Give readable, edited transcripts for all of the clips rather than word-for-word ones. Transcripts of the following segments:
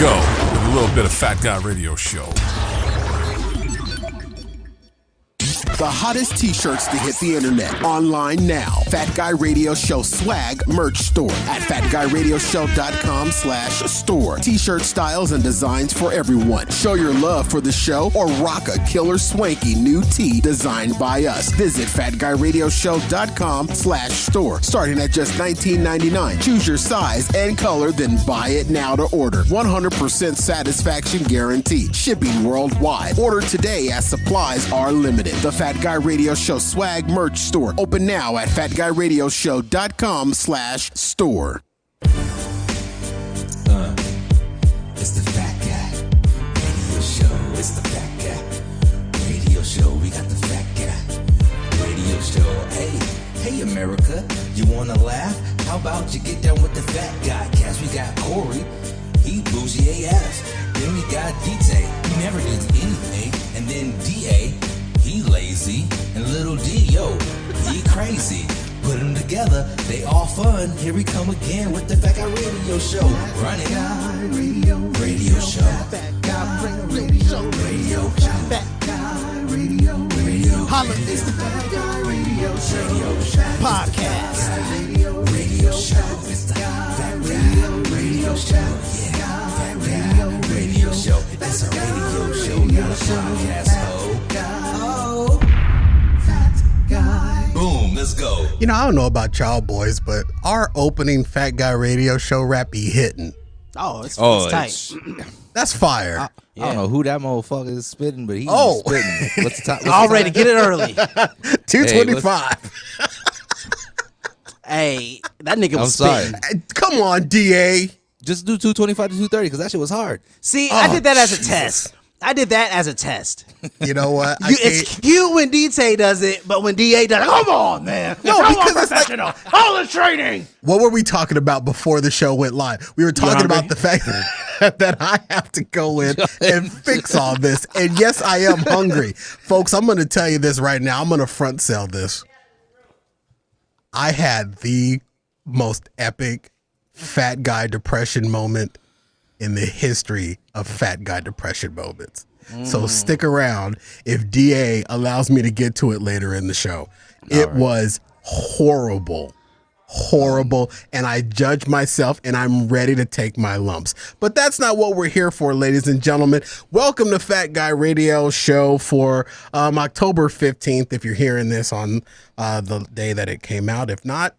go with a little bit of Fat Guy Radio Show. The hottest t-shirts to hit the internet. Online now. Fat Guy Radio Show swag merch store at fatguyradioshow.com/store. T-shirt styles and designs for everyone. Show your love for the show or rock a killer swanky new tee designed by us. Visit fatguyradioshow.com/store. Starting at just $19.99. Choose your size and color, then buy it now to order. 100% satisfaction guaranteed. Shipping worldwide. Order today as supplies are limited. The Fat Guy Radio Show swag merch store. Open now at fatguyradioshow.com/store. It's the Fat Guy Radio Show. It's the Fat Guy Radio Show. We got the Fat Guy Radio Show. Hey America, you wanna laugh? How about you get down with the Fat Guy cast? We got Corey, he bougie AF. Then we got DJ, he never does anything. And then DA, he lazy, and little D, yo, he crazy. Put them together, they all fun. Here we come again with the Fat Guy Radio Show. Run it. Radio Show. Fat Guy Radio Show. Fat Guy Radio. Holla, it's the Fat Guy Radio Show. Podcast. Radio Show. It's the Fat Guy Radio Show. Yeah, Fat Guy Radio Show. It's a radio show, not a podcast, ho. Fat Guy. Boom, let's go. You know, I don't know about y'all boys, but our opening Fat Guy Radio Show rap be hitting. It's tight. That's fire. I don't know who that motherfucker is spitting, but he's spitting. What's the top? Already, get it early. 225. Hey, that nigga was spitting. Come on, DA. Just do 225 to 230 because that shit was hard. See, I did that as a test. You know what? It's cute when DT does it, but when DA does it, come on, man. No, because it's like, all the training. What were we talking about before the show went live? We were talking about the fact that I have to go in and fix all this. And yes, I am hungry. Folks, I'm going to tell you this right now. I'm going to front sell this. I had the most epic Fat Guy depression moment in the history of Fat Guy depression moments. So stick around if DA allows me to get to it later in the show. It was horrible, and I judge myself, and I'm ready to take my lumps. But that's not what we're here for, ladies and gentlemen. Welcome to Fat Guy Radio Show for October 15th, if you're hearing this on the day that it came out. If not,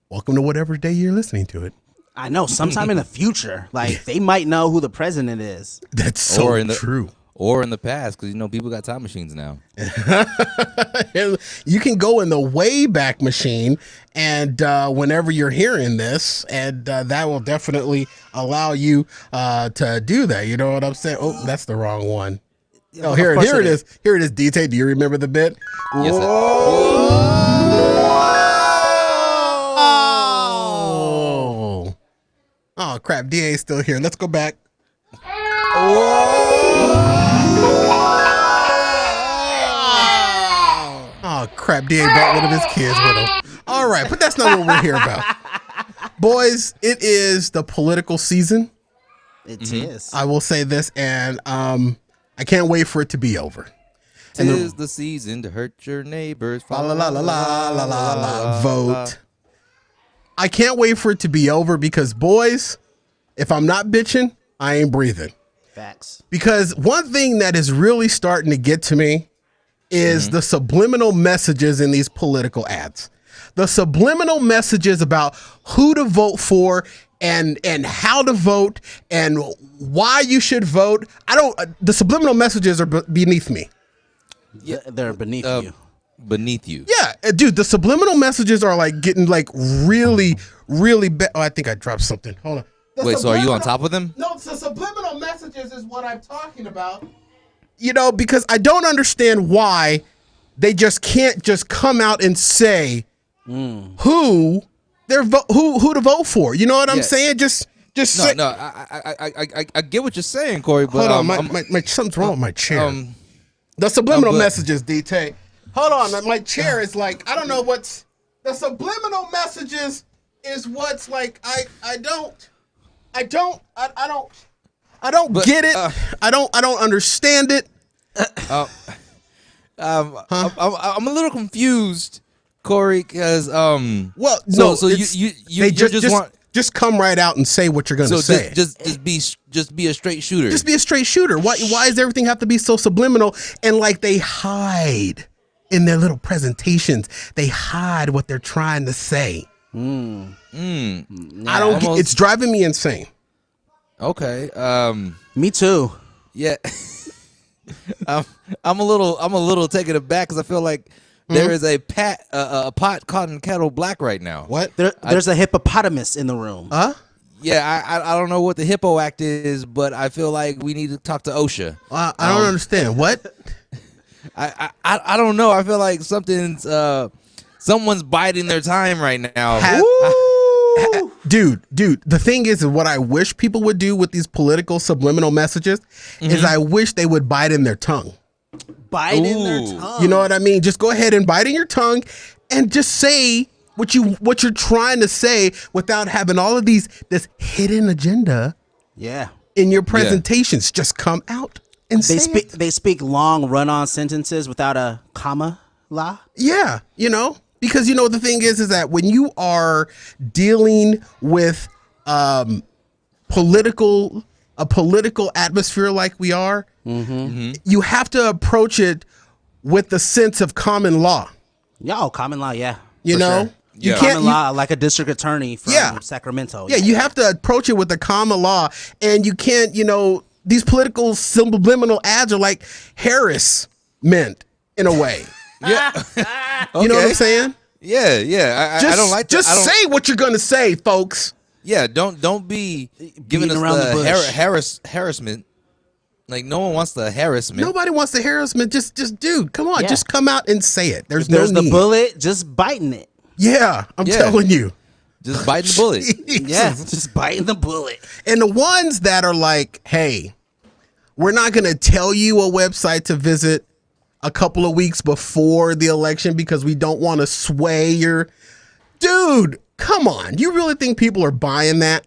welcome to whatever day you're listening to it. I know, sometime in the future, like, they might know who the president is. That's so true. Or in the past, because, you know, people got time machines now. You can go in the Wayback Machine, and whenever you're hearing this, and that will definitely allow you to do that. You know what I'm saying? Oh, that's the wrong one. Oh, here it is. Here it is, DT. Do you remember the bit? Yes, Oh, crap. DA's still here. Let's go back. Oh, crap. DA brought one of his kids with him. All right, but that's not what we're here about. Boys, it is the political season. It is. I will say this, and I can't wait for it to be over. Tis the season to hurt your neighbors. La la la la la la la la. Vote. I can't wait for it to be over because, boys, if I'm not bitching, I ain't breathing. Facts. Because one thing that is really starting to get to me is the subliminal messages in these political ads. The subliminal messages about who to vote for and how to vote and why you should vote. The subliminal messages are beneath me. Yeah, they're beneath you. Beneath you. Yeah, dude, the subliminal messages are like getting like really, really bad. Oh, I think I dropped something. Hold on. Wait, so are you on top of them? No, the subliminal messages is what I'm talking about. You know, because I don't understand why they just can't just come out and say who to vote for. You know what I'm saying? Just say. No, I get what you're saying, Corey. But hold on, something's wrong with my chair. The subliminal messages, DT. Hold on, my chair is like, I don't know what's the subliminal messages is what's like I don't I don't get it. I don't understand it. I'm a little confused, Corey, because you they just come right out and say what you're going to say. Just be a straight shooter. Just be a straight shooter. Why does everything have to be so subliminal? And like they hide in their little presentations, they hide what they're trying to say. Yeah, I don't. It's driving me insane. Okay. Me too. Yeah. I'm a little taken aback because I feel like there is a pot caught in kettle black right now. What? There's a hippopotamus in the room. Huh? Yeah, I don't know what the Hippo Act is, but I feel like we need to talk to OSHA. I don't understand. What? I don't know. I feel like someone's biding their time right now. Dude, the thing is what I wish people would do with these political subliminal messages is I wish they would bite in their tongue. Bite in their tongue. You know what I mean? Just go ahead and bite in your tongue and just say what you're trying to say without having all of this hidden agenda. Yeah. In your presentations, just come out and say it. They speak long run-on sentences without a comma. Yeah, because the thing is that when you are dealing with a political atmosphere like we are, you have to approach it with the sense of common law. Yeah, common law, yeah. You know? Sure. You can't common law like a district attorney from Sacramento. Yeah, you have to approach it with the common law, and you can't, these political subliminal ads are like harassment in a way. Yeah. You know what I'm saying? Yeah. I don't like that. Just say what you're going to say, folks. Yeah, don't be giving us the harassment. Like, no one wants the harassment. Nobody wants the harassment. Just dude, come on. Yeah. Just come out and say it. There's the bullet, just biting it. Yeah, I'm telling you. Just biting the bullet. Yeah, just biting the bullet. And the ones that are like, hey, we're not going to tell you a website to visit a couple of weeks before the election because we don't want to sway your... Dude, come on. You really think people are buying that?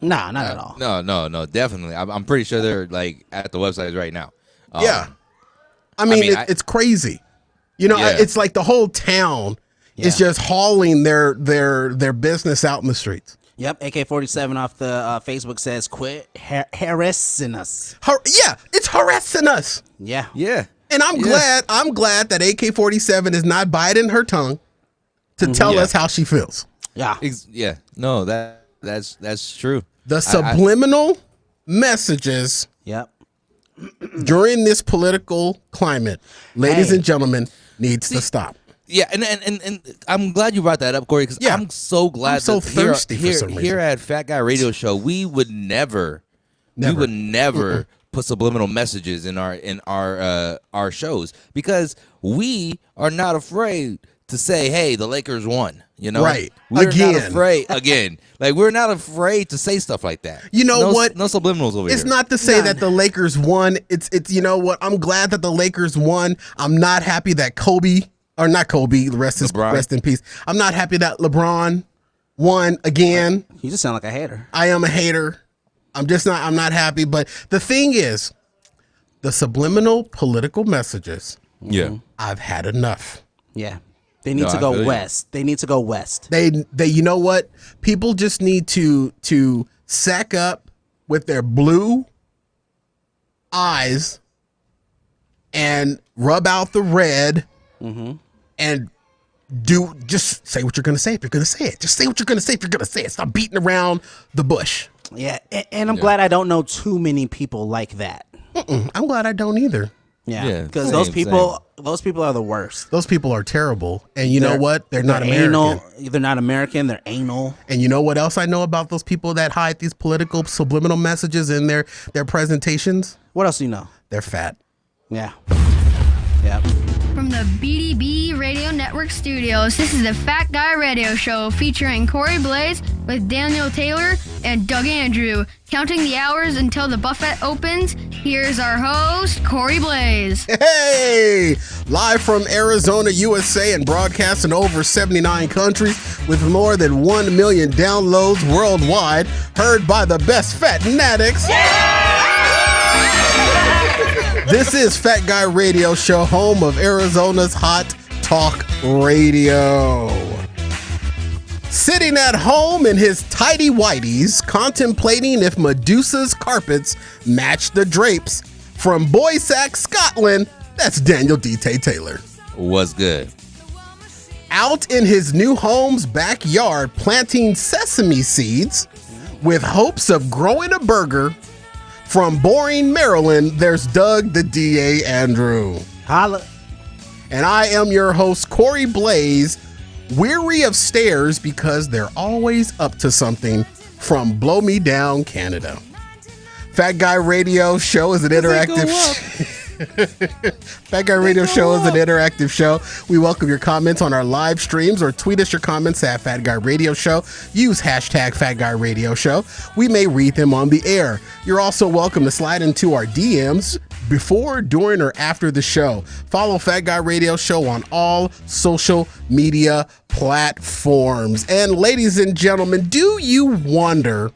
Nah, not at all. No, definitely. I'm pretty sure they're like at the websites right now. Yeah. I mean it's crazy. It's like the whole town is just hauling their business out in the streets. Yep, AK-47 off the Facebook says, quit harassing us. It's harassing us. Yeah. Yeah. And I'm glad that AK-47 is not biting her tongue to tell us how she feels. Yeah. Yeah. No, that's true. The subliminal messages during this political climate, ladies and gentlemen, needs to stop. Yeah, and I'm glad you brought that up, Corey, because I'm so glad. I'm so thirsty for some reason. Here at Fat Guy Radio Show, we would never put subliminal messages in our shows because we are not afraid to say, "Hey, the Lakers won." Right? We're not afraid again. Like we're not afraid to say stuff like that. You know what? No subliminals over here. It's not to say that the Lakers won. It's you know what? I'm glad that the Lakers won. I'm not happy that rest in peace. I'm not happy that LeBron won again. You just sound like a hater. I am a hater. I'm not happy. But the thing is, the subliminal political messages. Yeah. I've had enough. Yeah. They need to go west. They need to go west. They you know what? People just need to sack up with their blue eyes and rub out the red and just say what you're going to say if you're going to say it. Just say what you're going to say if you're going to say it. Stop beating around the bush. Yeah, and I'm glad I don't know too many people like that. I'm glad I don't either. Yeah, because those people are the worst. Those people are terrible, and you know what? They're not American. Anal. They're not American. They're anal. And you know what else I know about those people that hide these political subliminal messages in their presentations? What else do you know? They're fat. Yeah. Yeah. From the BDB Radio Network studios, this is the Fat Guy Radio Show featuring Corey Blaze with Daniel Taylor and Doug Andrew. Counting the hours until the buffet opens, here's our host, Corey Blaze. Hey! Live from Arizona, USA, and broadcast in over 79 countries with more than 1 million downloads worldwide, heard by the best fat fanatics. Yeah! This is Fat Guy Radio Show, home of Arizona's hot talk radio. Sitting at home in his tidy whities, contemplating if Medusa's carpets match the drapes. From Boysack, Scotland, that's Daniel D.T. Taylor. Was good. Out in his new home's backyard, planting sesame seeds with hopes of growing a burger. From Boring, Maryland, there's Doug the DA Andrew. Holla. And I am your host, Corey Blaze, weary of stairs because they're always up to something, from Blow Me Down, Canada. Fat Guy Radio Show is an interactive... Fat Guy Radio Show is an interactive show. We welcome your comments on our live streams, or tweet us your comments at Fat Guy Radio Show. Use hashtag Fat Guy Radio Show. We may read them on the air. You're also welcome to slide into our DMs before, during, or after the show. Follow Fat Guy Radio Show on all social media platforms. And ladies and gentlemen, do you wonder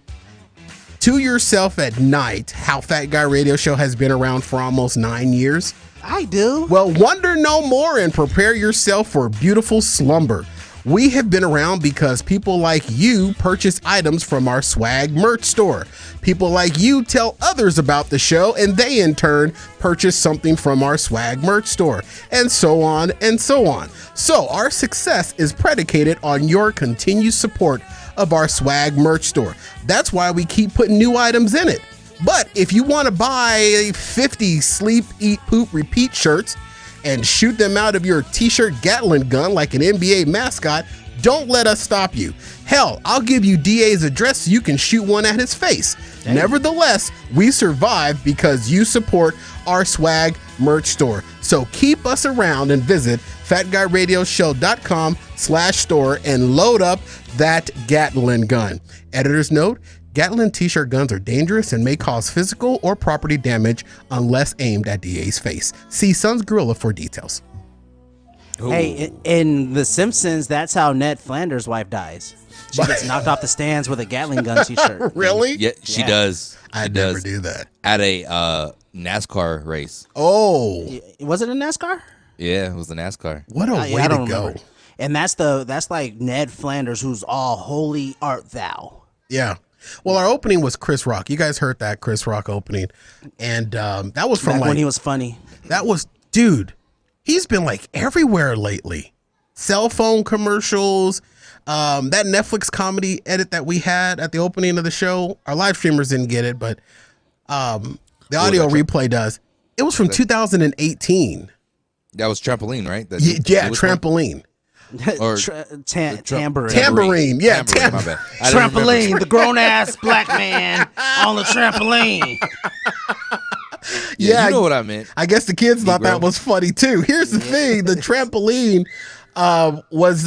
to yourself at night how Fat Guy Radio Show has been around for almost 9 years? I do. Well, wonder no more and prepare yourself for beautiful slumber. We have been around because people like you purchase items from our swag merch store. People like you tell others about the show, and they in turn purchase something from our swag merch store, and so on and so on. So our success is predicated on your continued support of our swag merch store. That's why we keep putting new items in it. But if you want to buy 50 sleep, eat, poop, repeat shirts and shoot them out of your t-shirt Gatling gun like an NBA mascot, don't let us stop you. Hell, I'll give you DA's address so you can shoot one at his face. Dang. Nevertheless, we survive because you support our swag merch store. So keep us around and visit fatguyradioshow.com/store and load up that Gatling gun. Editor's note: Gatling t-shirt guns are dangerous and may cause physical or property damage unless aimed at DA's face. See Sun's Gorilla for details. Ooh. Hey, in The Simpsons, that's how Ned Flanders' wife dies. She gets knocked off the stands with a Gatling gun t-shirt. Really? Yeah, she does. I'd never do that. At a NASCAR race. Oh. Was it a NASCAR? Yeah, it was a NASCAR. What a way to go. Remember. And that's like Ned Flanders, who's all holy art thou. Yeah. Well, our opening was Chris Rock. You guys heard that Chris Rock opening. And that was from back when he was funny. That was, dude, he's been like everywhere lately. Cell phone commercials, that Netflix comedy edit that we had at the opening of the show. Our live streamers didn't get it, but the audio replay does. It was from 2018. That was Trampoline, right? Trampoline. Or tambourine. Tambourine, yeah. Tambourine, my bad. Trampoline, the grown-ass black man on the trampoline. Yeah, you know what I meant. I guess the kids thought that was funny too. Here's the thing: the trampoline was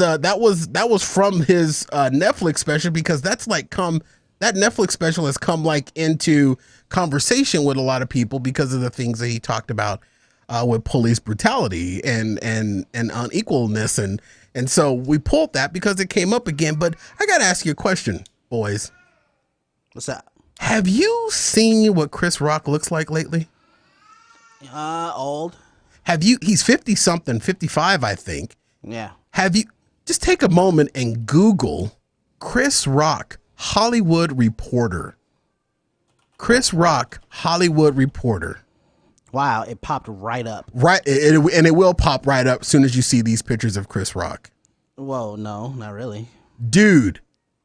from his Netflix special, because that's like that Netflix special has come like into conversation with a lot of people because of the things that he talked about with police brutality and unequalness, and so we pulled that because it came up again. But I gotta ask you a question, boys. What's that? Have you seen what Chris Rock looks like lately? Old. Have you? He's 50 something, 55, I think. Yeah. Have you? Just take a moment and Google Chris Rock Hollywood Reporter. Chris Rock Hollywood Reporter. Wow, it popped right up. Right, and it will pop right up as soon as you see these pictures of Chris Rock. Whoa, no, not really. Dude,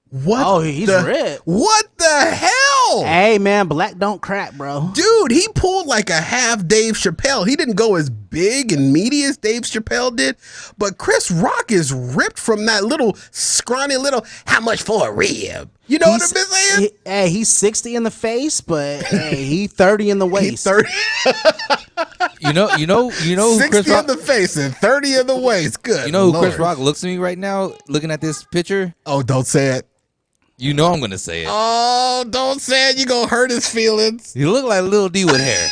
what? Oh, he's ripped. What the hell? Hey, man, black don't crack, bro. Dude, he pulled like a half Dave Chappelle. He didn't go as big and meaty as Dave Chappelle did, but Chris Rock is ripped from that little scrawny little, how much for a rib? You know what I'm saying? Hey, he's 60 in the face, but hey, he 30 in the waist. 30. You know who 60 Chris Rock in the face and 30 in the waist. Good. You know who Lord. Chris Rock looks at me right now, looking at this picture? Oh, don't say it. You know I'm gonna say it. Oh, don't say it. You're gonna hurt his feelings. You look like Lil D with hair.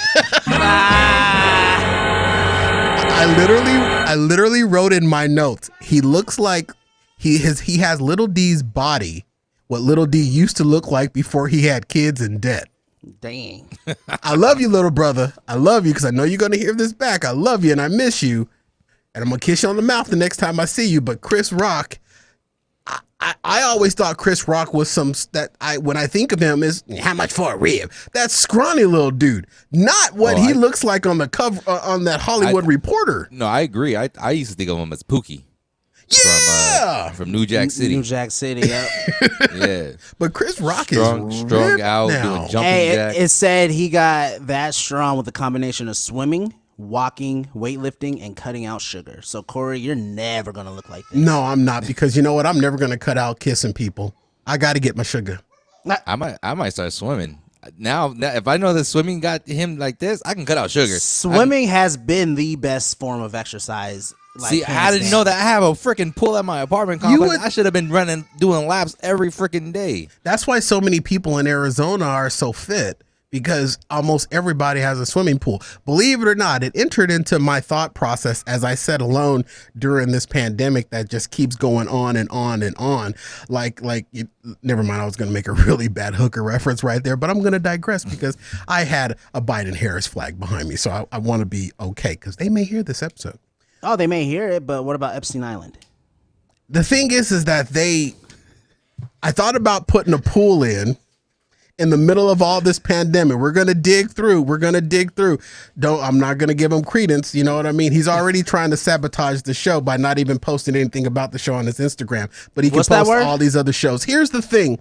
I literally wrote in my notes. He looks like he has Little D's body, what Little D used to look like before he had kids and debt. Dang. I love you, little brother. I love you because I know you're going to hear this back. I love you and I miss you. And I'm going to kiss you on the mouth the next time I see you. But Chris Rock, I always thought Chris Rock was when I think of him is how much for a rib? That scrawny little dude, not what he looks like on the cover on that Hollywood Reporter. No, I agree. I used to think of him as Pookie. Yeah, from New Jack City. New Jack City, yep. Yeah. But Chris Rock strong out, now. doing jumping jacks. It said he got that strong with a combination of swimming, walking, weightlifting, and cutting out sugar. So, Corey, you're never going to look like this. No, I'm not, because you know what? I'm never going to cut out kissing people. I got to get my sugar. I might start swimming. Now, if I know that swimming got him like this, I can cut out sugar. Swimming has been the best form of exercise. See, I didn't know that. I have a freaking pool at my apartment complex. I should have been doing laps every freaking day. That's why so many people in Arizona are so fit, because almost everybody has a swimming pool. Believe it or not, it entered into my thought process as I sat alone during this pandemic that just keeps going on and on and on. Never mind, I was going to make a really bad hooker reference right there, but I'm going to digress because I had a Biden-Harris flag behind me, so I want to be okay because they may hear this episode. Oh, they may hear it, but what about Epstein Island? The thing is that I thought about putting a pool in the middle of all this pandemic. We're going to dig through. I'm not going to give him credence. You know what I mean? He's already trying to sabotage the show by not even posting anything about the show on his Instagram, but he can post all these other shows. Here's the thing.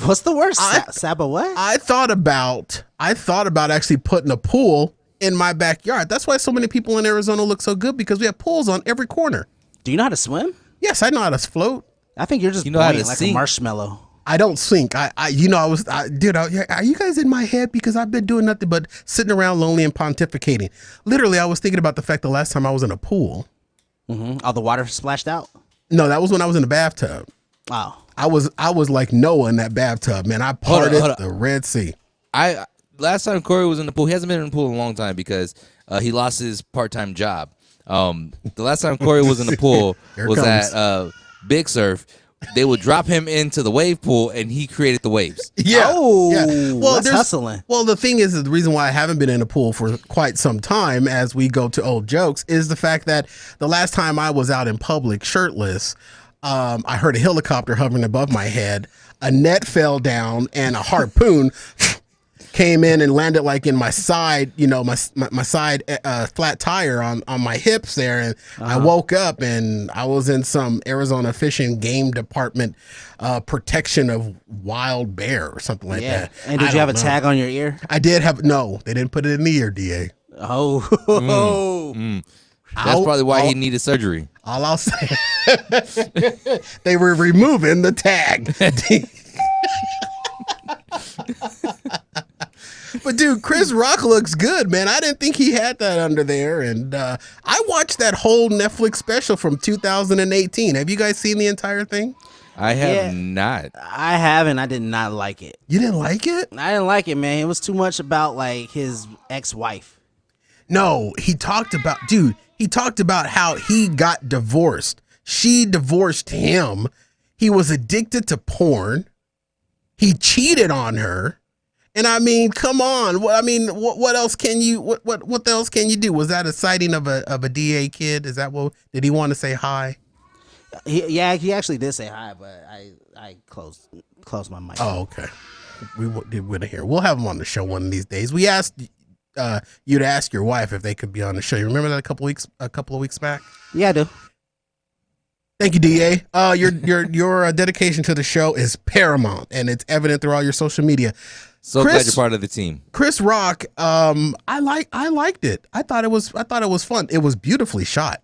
What's the word? Saba what? I thought about actually putting a pool in my backyard. That's why so many people in Arizona look so good, because we have pools on every corner. Do you know how to swim? Yes, I know how to float. I think you're just buoyant like a marshmallow. I don't sink. Are you guys in my head? Because I've been doing nothing but sitting around lonely and pontificating. Literally, I was thinking about the fact the last time I was in a pool. Mm-hmm. Oh, the water splashed out? No, that was when I was in the bathtub. Oh. I was like Noah in that bathtub, man. I parted the Red Sea. Last time Corey was in the pool, he hasn't been in the pool in a long time because he lost his part-time job. The last time Corey was in the pool was at Big Surf. They would drop him into the wave pool, and he created the waves. Yeah. Oh, yeah. Well, that's hustling. Well, the thing is the reason why I haven't been in a pool for quite some time, as we go to old jokes, is the fact that the last time I was out in public shirtless, I heard a helicopter hovering above my head. A net fell down, and a harpoon came in and landed like in my side, my side flat tire on my hips there. And I woke up and I was in some Arizona Fish and Game Department protection of wild bear or something like that. And did you have a tag on your ear? I did have. No, they didn't put it in the ear, DA. Oh. That's probably why he needed surgery. All I'll say, they were removing the tag. But dude, Chris Rock looks good, man. I didn't think he had that under there. And I watched that whole Netflix special from 2018. Have you guys seen the entire thing? I have not. I haven't. I did not like it. You didn't like it? I didn't like it, man. It was too much about like his ex-wife. No, he talked about how he got divorced. She divorced him. He was addicted to porn. He cheated on her. And I mean, come on. What else can you? What else can you do? Was that a sighting of a DA kid? Is that what? Did he want to say hi? He actually did say hi, but I closed my mic. Oh, okay. We didn't hear. We'll have him on the show one of these days. We asked you to ask your wife if they could be on the show. You remember that a couple of weeks back? Yeah, I do. Thank you, DA. Your dedication to the show is paramount, and it's evident through all your social media. So glad you're part of the team. Chris Rock, I liked it. I thought it was fun. It was beautifully shot.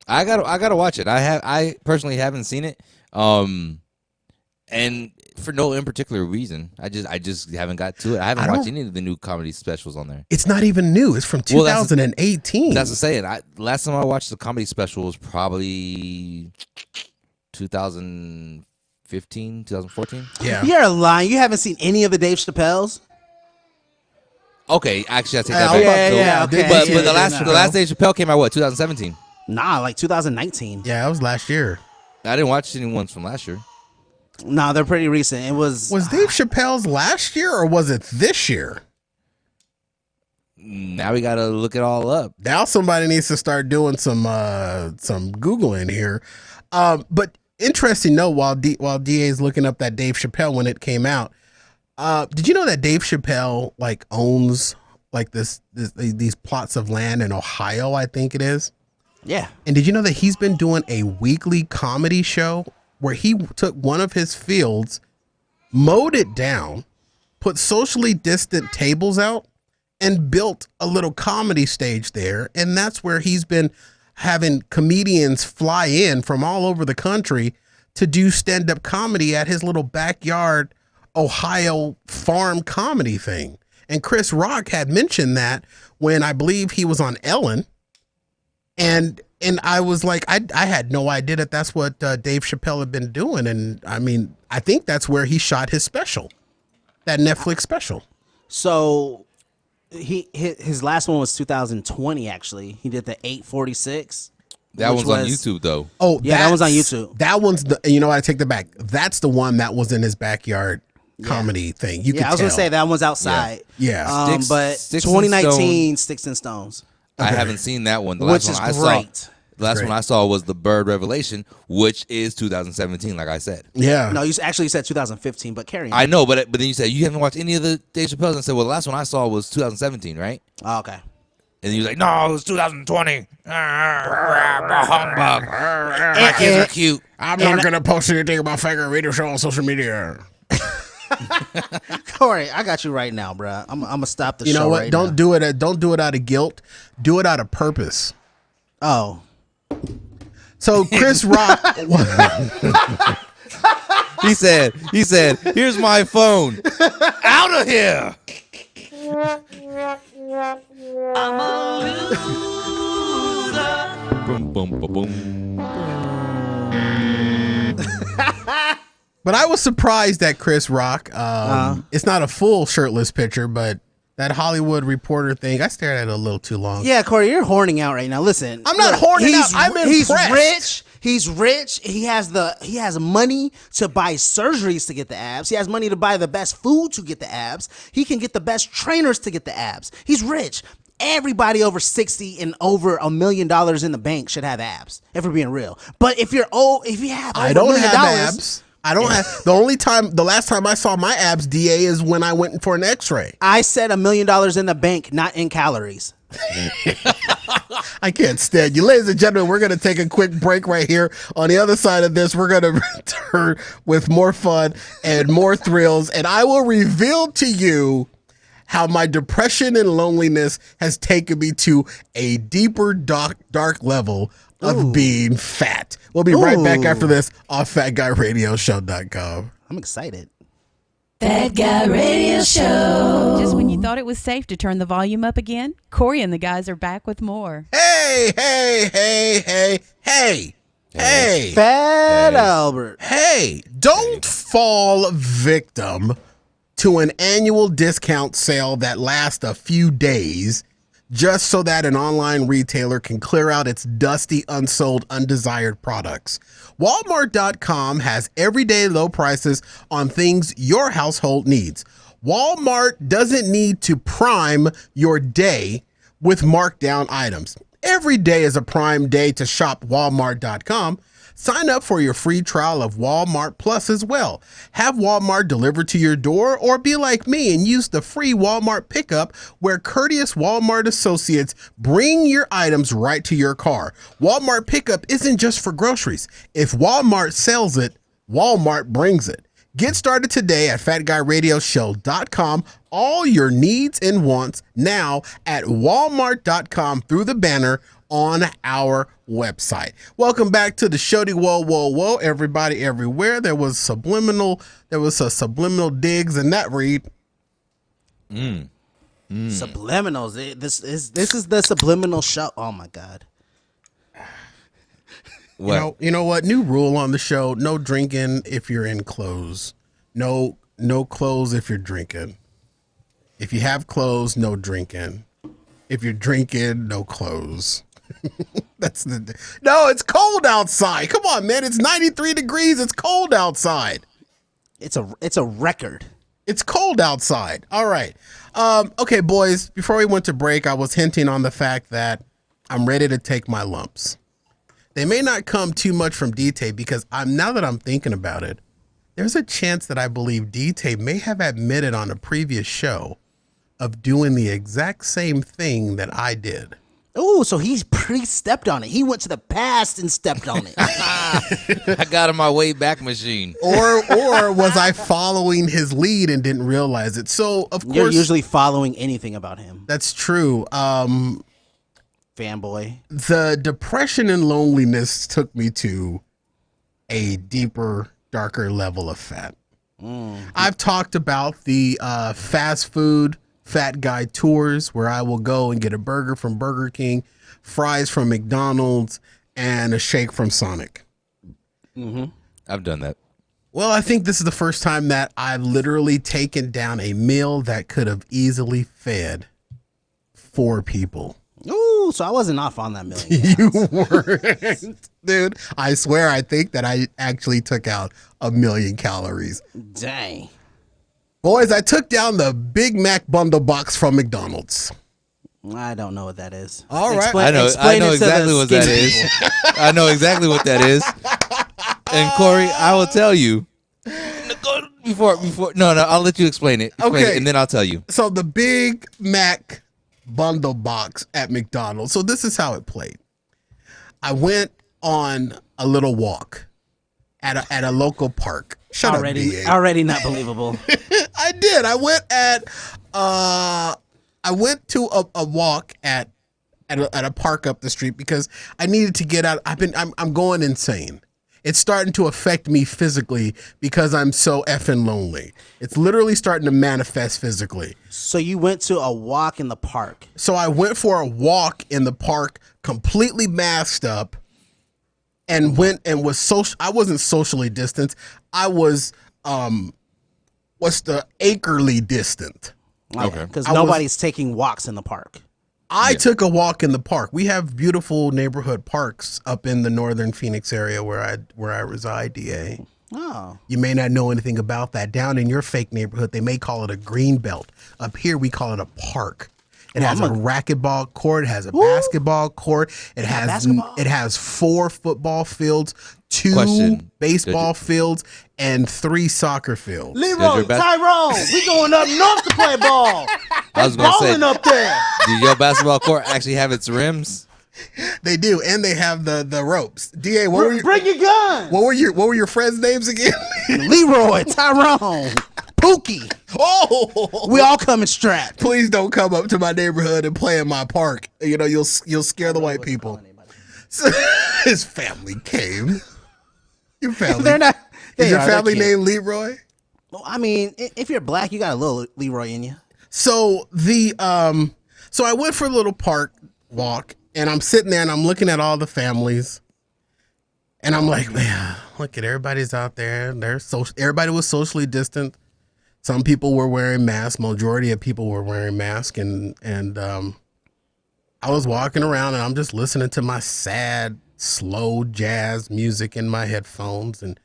I gotta watch it. I personally haven't seen it, and for no in particular reason. I just haven't got to it. I haven't watched any of the new comedy specials on there. It's not even new. It's from 2018. That's the saying. Last time I watched the comedy special was probably 2015, 2014. Yeah. You're lying. You haven't seen any of the Dave Chappelle's? Okay, actually I take that back. Yeah, okay. But the last Dave Chappelle came out 2017. Nah, like 2019. Yeah, that was last year. I didn't watch any ones from last year. No, they're pretty recent. It was Dave Chappelle's last year or was it this year? Now we gotta look it all up. Now somebody needs to start doing some Googling here. But interesting note, while DA is looking up that Dave Chappelle when it came out, did you know that Dave Chappelle like owns like these plots of land in Ohio? I think it is. Yeah. And did you know that he's been doing a weekly comedy show where he took one of his fields, mowed it down, put socially distant tables out, and built a little comedy stage there. And that's where he's been having comedians fly in from all over the country to do stand-up comedy at his little backyard Ohio farm comedy thing. And Chris Rock had mentioned that when I believe he was on Ellen. And I was like, I had no idea that that's what Dave Chappelle had been doing. And I mean, I think that's where he shot his special, that Netflix special. So his last one was 2020. Actually, he did the 846. That one's on YouTube though. Oh, yeah, that one's on YouTube. That one's you know what, I take that back. That's the one that was in his backyard comedy thing. You could I was gonna say that one's outside. Yeah. But Sticks 2019 Sticks and Stones. I haven't seen that one. The Which last is one I saw. great. The last one I saw was The Bird Revelation, which is 2017, like I said. Yeah. No, you actually said 2015, but carry on. I know, but then you said you haven't watched any of the Dave Chappelle's. And I said, well, the last one I saw was 2017, right? Oh, okay. And he was like, no, it was 2020. Humbug. My kids are cute. I'm not going to post anything about Fat Guy Radio Show on social media. Corey, I got you right now, bro. I'm gonna stop the show. You know what? Right Don't now. do it. Don't do it out of guilt. Do it out of purpose. Oh. So Chris Rock. He said, here's my phone. Out of here. I'm a loser. Boom, boom, boom, boom. But I was surprised that Chris Rock. It's not a full shirtless picture, but that Hollywood Reporter thing, I stared at it a little too long. Yeah, Corey, you're horning out right now. Listen, I'm not horning out. I'm impressed. He's rich. He has money to buy surgeries to get the abs. He has money to buy the best food to get the abs. He can get the best trainers to get the abs. He's rich. Everybody over 60 and over $1 million in the bank should have abs, if we're being real. But if you have over I don't have abs. I don't have. The last time I saw my abs, DA, is when I went for an X-ray. I said $1 million in the bank, not in calories. I can't stand you. Ladies and gentlemen, we're going to take a quick break right here. On the other side of this, we're going to return with more fun and more thrills. And I will reveal to you how my depression and loneliness has taken me to a deeper, dark level of being fat. We'll be right back after this on FatGuyRadioShow.com. I'm excited. Fat Guy Radio Show. Just when you thought it was safe to turn the volume up again, Corey and the guys are back with more. Hey. Fat Albert. Hey, don't fall victim to an annual discount sale that lasts a few days just so that an online retailer can clear out its dusty, unsold, undesired products. Walmart.com has everyday low prices on things your household needs. Walmart doesn't need to prime your day with markdown items. Every day is a prime day to shop Walmart.com. Sign up for your free trial of Walmart Plus as well. Have Walmart delivered to your door, or be like me and use the free Walmart pickup, where courteous Walmart associates bring your items right to your car. Walmart pickup isn't just for groceries. If Walmart sells it, Walmart brings it. Get started today at FatGuyRadioShow.com. All your needs and wants now at Walmart.com through the banner on our website. Welcome back to the Shody Whoa Whoa Whoa, everybody everywhere. There was a subliminal digs in that read. Subliminals. This is the subliminal show. Oh my God. What? You know what? New rule on the show: no drinking if you're in clothes. No clothes if you're drinking. If you have clothes, no drinking. If you're drinking, no clothes. No, it's cold outside. Come on, man. It's 93 degrees. It's cold outside. It's a record. It's cold outside. All right. Okay, boys, before we went to break, I was hinting on the fact that I'm ready to take my lumps. They may not come too much from D-Tay because now that I'm thinking about it, there's a chance that I believe D-Tay may have admitted on a previous show of doing the exact same thing that I did. Oh, so he pre-stepped on it. He went to the past and stepped on it. I got in my way back machine. Or was I following his lead and didn't realize it? So, of course, You're usually following anything about him. That's true. Fanboy. The depression and loneliness took me to a deeper, darker level of fat. I've talked about the fast food fat guy tours where I will go and get a burger from Burger King, fries from McDonald's, and a shake from Sonic. I've done that. Well, I think this is the first time that I've literally taken down a meal that could have easily fed 4 people. Ooh, so I wasn't off on that million. You weren't. Dude, I swear I think that I actually took out 1 million calories. Dang. Boys, I took down the Big Mac bundle box from McDonald's. I don't know what that is. All right. I know exactly what that is. I know exactly what that is. And Corey, I will tell you. Before, no, I'll let you explain it. Okay. And then I'll tell you. So the Big Mac bundle box at McDonald's. So this is how it played. I went on a little walk at a local park. Shut up, DA. Already not believable. I did. I went to a walk at a park up the street because I needed to get out. I'm going insane. It's starting to affect me physically because I'm so effing lonely. It's literally starting to manifest physically. So you went to a walk in the park. So I went for a walk in the park, completely masked up, and went and was social. I wasn't socially distanced. I was what's the acrely distant. Okay. Because nobody's taking walks in the park. I took a walk in the park. We have beautiful neighborhood parks up in the northern Phoenix area where I reside, DA. Oh. You may not know anything about that. Down in your fake neighborhood, they may call it a green belt. Up here, we call it a park. It has a racquetball court. It has a basketball court. It has 4 football fields, 2 baseball fields, and 3 soccer fields. Leroy, Tyrone, we going up north to play ball. I was going to say, up there. Do your basketball court actually have its rims? They do, and they have the ropes. DA, bring your gun. What were your friends' names again? Leroy, Tyrone, Pookie. Oh, we all coming strapped. Please don't come up to my neighborhood and play in my park. You know you'll scare the white people. So, his family came. Your family. They're not. Is your family named Leroy? Well, I mean, if you're black, you got a little Leroy in you. So so I went for a little park walk, and I'm sitting there and I'm looking at all the families, and I'm like, man, look at everybody's out there. Everybody was socially distant. Some people were wearing masks. Majority of people were wearing masks, and I was walking around and I'm just listening to my sad, slow jazz music in my headphones, and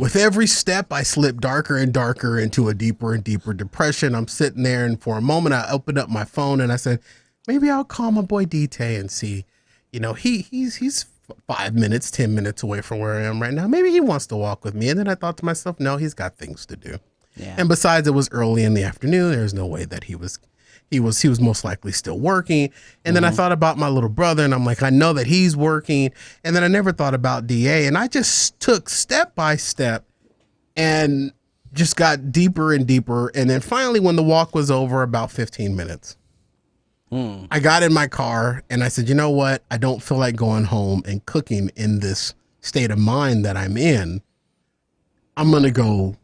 with every step I slipped darker and darker into a deeper and deeper depression. I'm sitting there, and for a moment I opened up my phone and I said, maybe I'll call my boy D-Tay and see, you know, he's 5 minutes, 10 minutes away from where I am right now. Maybe he wants to walk with me. And then I thought to myself, no, he's got things to do. Yeah. And besides, it was early in the afternoon. There's no way that he was most likely still working. And then I thought about my little brother, and I'm like, I know that he's working. And then I never thought about DA. And I just took step by step and just got deeper and deeper. And then finally, when the walk was over, about 15 minutes, I got in my car and I said, you know what? I don't feel like going home and cooking in this state of mind that I'm in. I'm going to go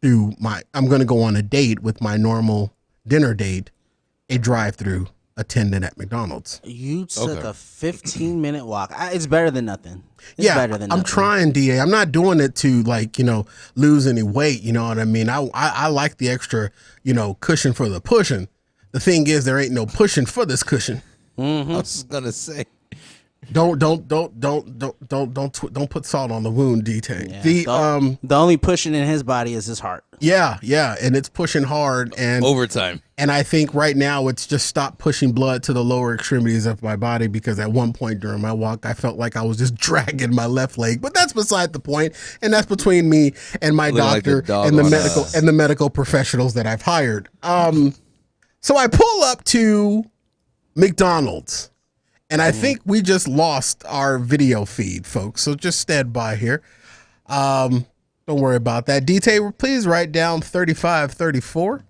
on a date with my normal dinner date, a drive-through attendant at McDonald's. You took a 15-minute walk. It's better than nothing. It's better than nothing. I'm trying, DA. I'm not doing it to, like, you know, lose any weight. You know what I mean? I like the extra, you know, cushion for the pushing. The thing is, there ain't no pushing for this cushion. I was just going to say. Don't put salt on the wound, DT. Yeah. The only pushing in his body is his heart. Yeah, and it's pushing hard and overtime. And I think right now it's just stopped pushing blood to the lower extremities of my body, because at one point during my walk I felt like I was just dragging my left leg. But that's beside the point, and that's between me and my doctor and the medical professionals that I've hired. So I pull up to McDonald's. And I think we just lost our video feed, folks. So just stand by here. Don't worry about that. DT, please write down 3534.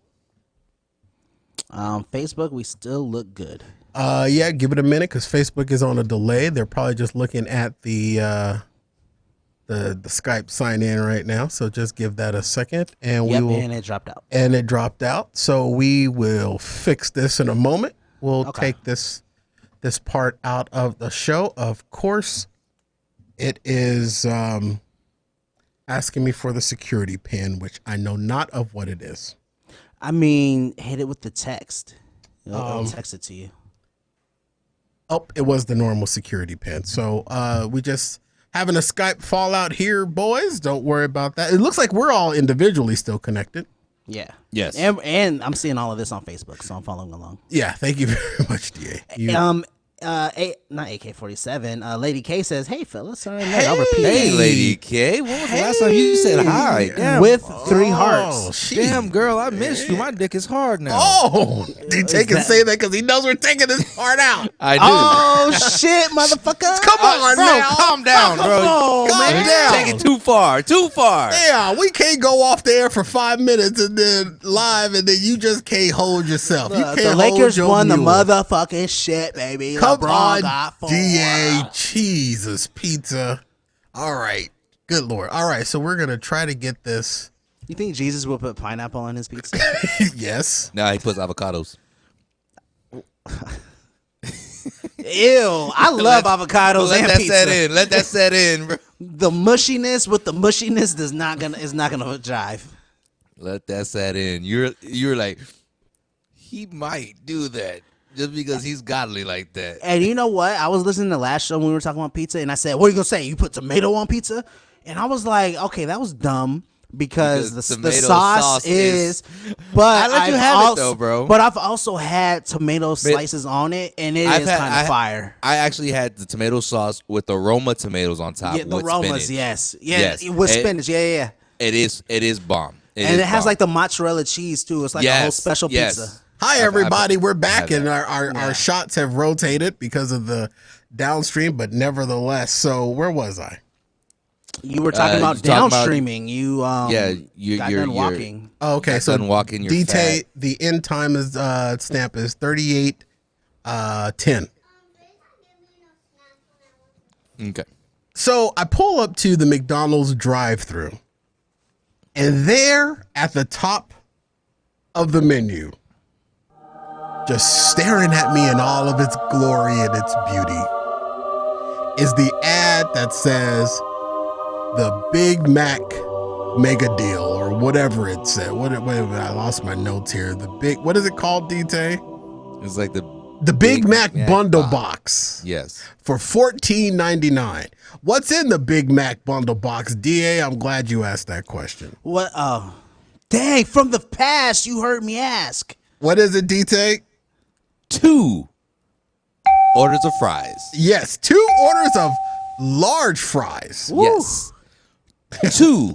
Facebook, we still look good. Yeah, give it a minute, because Facebook is on a delay. They're probably just looking at the Skype sign in right now. So just give that a second, and and it dropped out. And it dropped out. So we will fix this in a moment. We'll take this part out of the show. Of course, it is asking me for the security pin, which I know not of what it is. I mean, hit it with the text. I'll text it to you. Oh, it was the normal security pin. So we just having a Skype fallout here, boys. Don't worry about that. It looks like we're all individually still connected. Yeah. Yes. And I'm seeing all of this on Facebook, so I'm following along. Yeah. Thank you very much, DA. Not AK-47. Lady K says, "Hey, fellas, sorry, I'll repeat." Hey, Lady K. When was the last time you said hi? Damn. With 3 hearts. Damn, girl, I missed you. My dick is hard now. Oh, DT can say that because he knows we're taking this part out. I do. Oh shit, motherfucker! Come on, bro, now. calm down, bro. Calm down. Take it too far. Too far. Yeah, we can't go off the air for 5 minutes and then live, and then you just can't hold yourself. You can't the Lakers hold your won mule. the motherfucking shit, baby. Come LeBron on, got 4. DA. Jesus, pizza. All right. Good Lord. All right, so we're going to try to get this. You think Jesus will put pineapple on his pizza? Yes. No, he puts avocados. Ew, I love avocados and pizza. Let that set in, bro. The mushiness with the mushiness is not gonna jive. Let that set in. You're like, he might do that just because he's godly like that. And you know what? I was listening to the last show when we were talking about pizza, and I said, "What are you gonna say? You put tomato on pizza?" And I was like, "Okay, that was dumb." Because the sauce is, but I let you have it though, bro. But I've also had tomato slices on it, and it is kind of fire. I actually had the tomato sauce with aroma tomatoes on top. Yeah, the with aromas, spinach. yes, with spinach, yeah. It is bomb, and it has like the mozzarella cheese too. It's like a whole special pizza. Hi everybody, we're back, and our shots have rotated because of the downstream, but nevertheless. So where was I? You were talking about downstreaming. You're done walking. Oh, okay, so done walking. You're DT, fat. the end time is stamp is 38:10. Okay. So I pull up to the McDonald's drive-thru, and there at the top of the menu, just staring at me in all of its glory and its beauty, is the ad that says the Big Mac mega deal, or whatever it said. Wait a minute, I lost my notes here. What is it called, DT? It's like the Big Mac bundle box. Yes. For $14.99. What's in the Big Mac bundle box, DA? I'm glad you asked that question. What? Oh, dang! From the past, you heard me ask. What is it, DT? 2 orders of fries. Yes, 2 orders of large fries. Woo. Yes. 2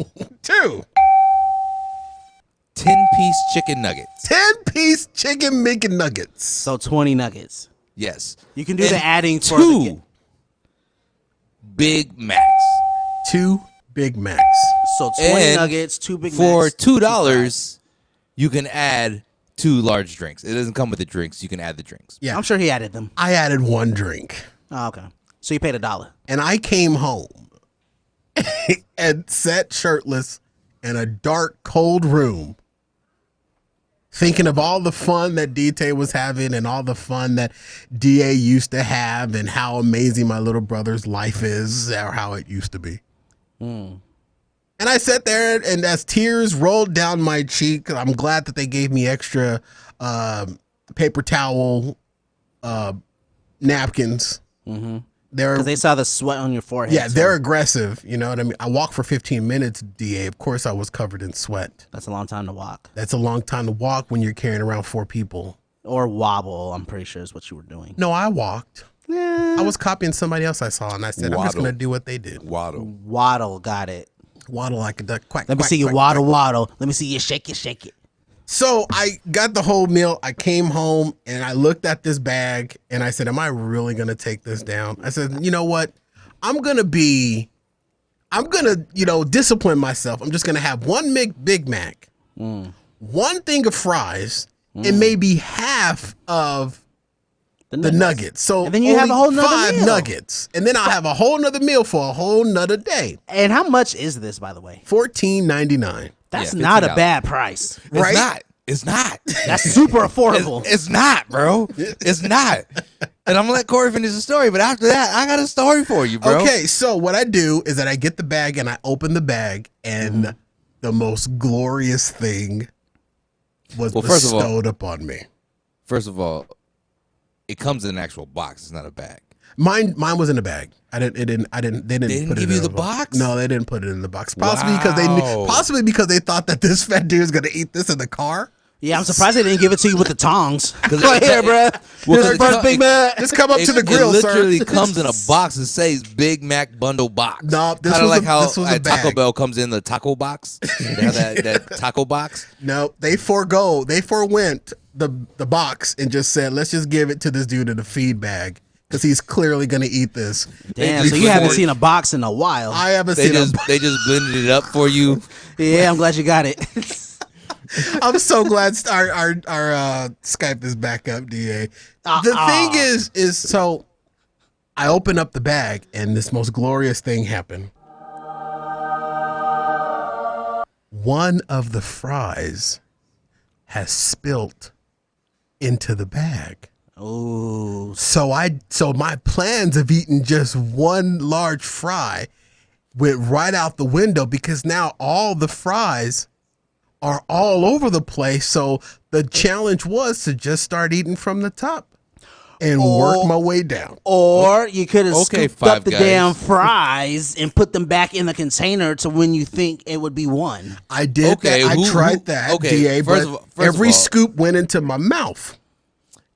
10-piece chicken nuggets. 10-piece chicken McNuggets. So 20 nuggets. Yes. You can do the adding for 2 Big Macs. 2 Big Macs. So 20 nuggets, 2 Big Macs. For $2, you can add 2 large drinks. It doesn't come with the drinks. You can add the drinks. Yeah, I'm sure he added them. I added 1 drink. Oh, okay. So you paid $1. And I came home and sat shirtless in a dark, cold room, thinking of all the fun that DT was having and all the fun that DA used to have and how amazing my little brother's life is, or how it used to be. And I sat there, and as tears rolled down my cheek, I'm glad that they gave me extra paper towel napkins. Because they saw the sweat on your forehead. Yeah, they're aggressive. You know what I mean? I walked for 15 minutes, DA. Of course, I was covered in sweat. That's a long time to walk. That's a long time to walk when you're carrying around 4 people. Or wobble, I'm pretty sure is what you were doing. No, I walked. Yeah. I was copying somebody else I saw, and I said, I'm just going to do what they did. Waddle, got it. Waddle like a duck. Quack, Let me quack, see you quack, waddle, quack. waddle. Let me see you shake it, shake it. So I got the whole meal. I came home and I looked at this bag and I said, am I really going to take this down? I said, you know what? I'm going to, discipline myself. I'm just going to have one Big Mac, one thing of fries, and maybe half of the nuggets. So and then you have a whole nother 5 meal. nuggets. And then I'll have a whole nother meal for a whole nother day. And how much is this, by the way? $14.99. That's Yeah, not a $15. bad price. Right? It's not. That's super affordable. It's not, bro. It's not. And I'm gonna let Corey finish the story, but after that, I got a story for you, bro. Okay, so what I do is that I get the bag and I open the bag, and the most glorious thing was first of all- bestowed upon me. First of all, it comes in an actual box. It's not a bag. Mine was in a bag. They didn't didn't put it give in you a the box? No, they didn't put it in the box. Possibly because they thought that this fat dude was gonna eat this in the car. Yeah, I'm surprised they didn't give it to you with the tongs. Go it- here, bro. Well, Here's the first Big Mac. Just come up to the grill, it sir. literally comes in a box that says Big Mac bundle box. No, this Kinda was like a- how this was a at Taco bag. Bell comes in the taco box. They have that taco box. No, they forewent the box and just said, let's just give it to this dude in a feed bag because he's clearly gonna eat this. Damn, so you haven't seen a box in a while. I haven't They seen they just blended it up for you. Yeah, I'm glad you got it. I'm so glad our Skype is back up, DA. The thing is so I open up the bag and this most glorious thing happened. One of the fries has spilt into the bag. Ooh. So my plans of eating just one large fry went right out the window because now all the fries are all over the place. So the challenge was to just start eating from the top and work my way down. Or you could have Okay, scooped up Five the Guys. damn fries and put them back in the container to when you think it would be one. I did Okay, that. I who- tried that, okay, DA, first but of all- every scoop went into my mouth.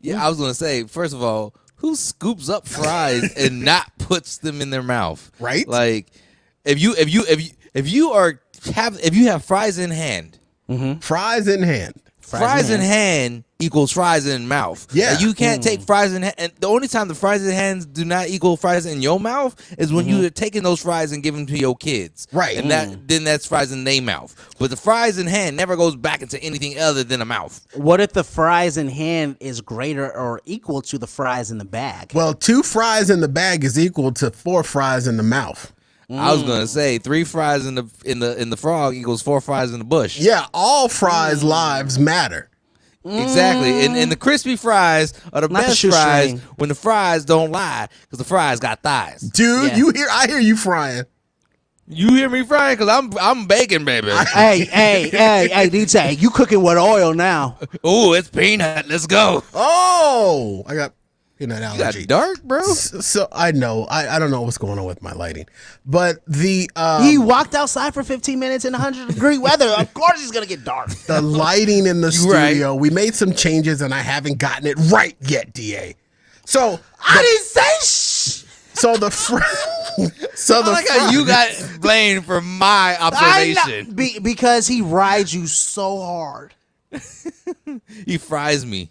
Yeah, I was gonna say, first of all, who scoops up fries and not puts them in their mouth? Right? Like, if you have fries in hand, Fries in hand. fries in hand equals fries in mouth. Yeah. Like, you can't take fries in hand. And the only time the fries in hands do not equal fries in your mouth is when you're taking those fries and giving them to your kids. Right. And then that's fries in their mouth. But the fries in hand never goes back into anything other than a mouth. What if the fries in hand is greater or equal to the fries in the bag? Well, 2 fries in the bag is equal to 4 fries in the mouth. I was gonna say 3 fries in the frog equals 4 fries in the bush. Yeah, all fries' lives matter. Exactly. And the crispy fries are the Not the best shoestring. fries when the fries don't lie because the fries got thighs. Dude, Yeah. I hear you frying. You hear me frying? Because I'm baking, baby. hey, DJ, you cooking with oil now. Ooh, it's peanut. Let's go. Oh, I got peanut You allergy. got dark, bro. So I know I don't know what's going on with my lighting, but the He walked outside for 15 minutes in 100-degree weather. Of course he's going to get dark. the lighting in the You right. studio. We made some changes and I haven't gotten it right yet, DA. So I didn't say shh. so the so the I like how you got blamed for my observation. Because he rides you so hard. He fries me.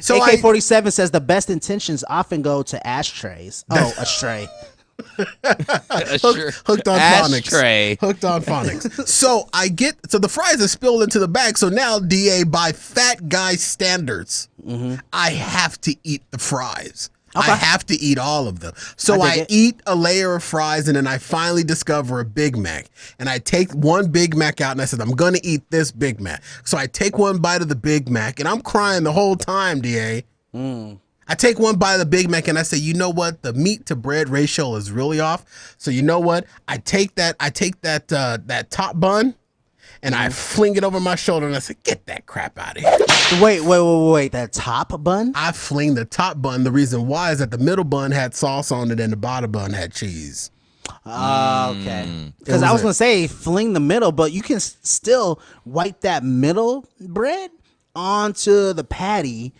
so AK-47 says the best intentions often go to ashtrays. Oh, astray. hooked on Ashtray. phonics. Hooked on phonics. So the fries are spilled into the bag. So now, DA, by fat guy standards, I have to eat the fries. Okay. I have to eat all of them. So I dig I it. eat a layer of fries and then I finally discover a Big Mac. And I take one Big Mac out and I said, I'm going to eat this Big Mac. So I take one bite of the Big Mac and I'm crying the whole time, DA. I take one bite of the Big Mac and I say, you know what? The meat to bread ratio is really off. So you know what? I take that top bun and I fling it over my shoulder, and I said, "Get that crap out of here." Wait. That top bun? I fling the top bun. The reason why is that the middle bun had sauce on it, and the bottom bun had cheese. Okay. Because I was going to say fling the middle, but you can still wipe that middle bread onto the patty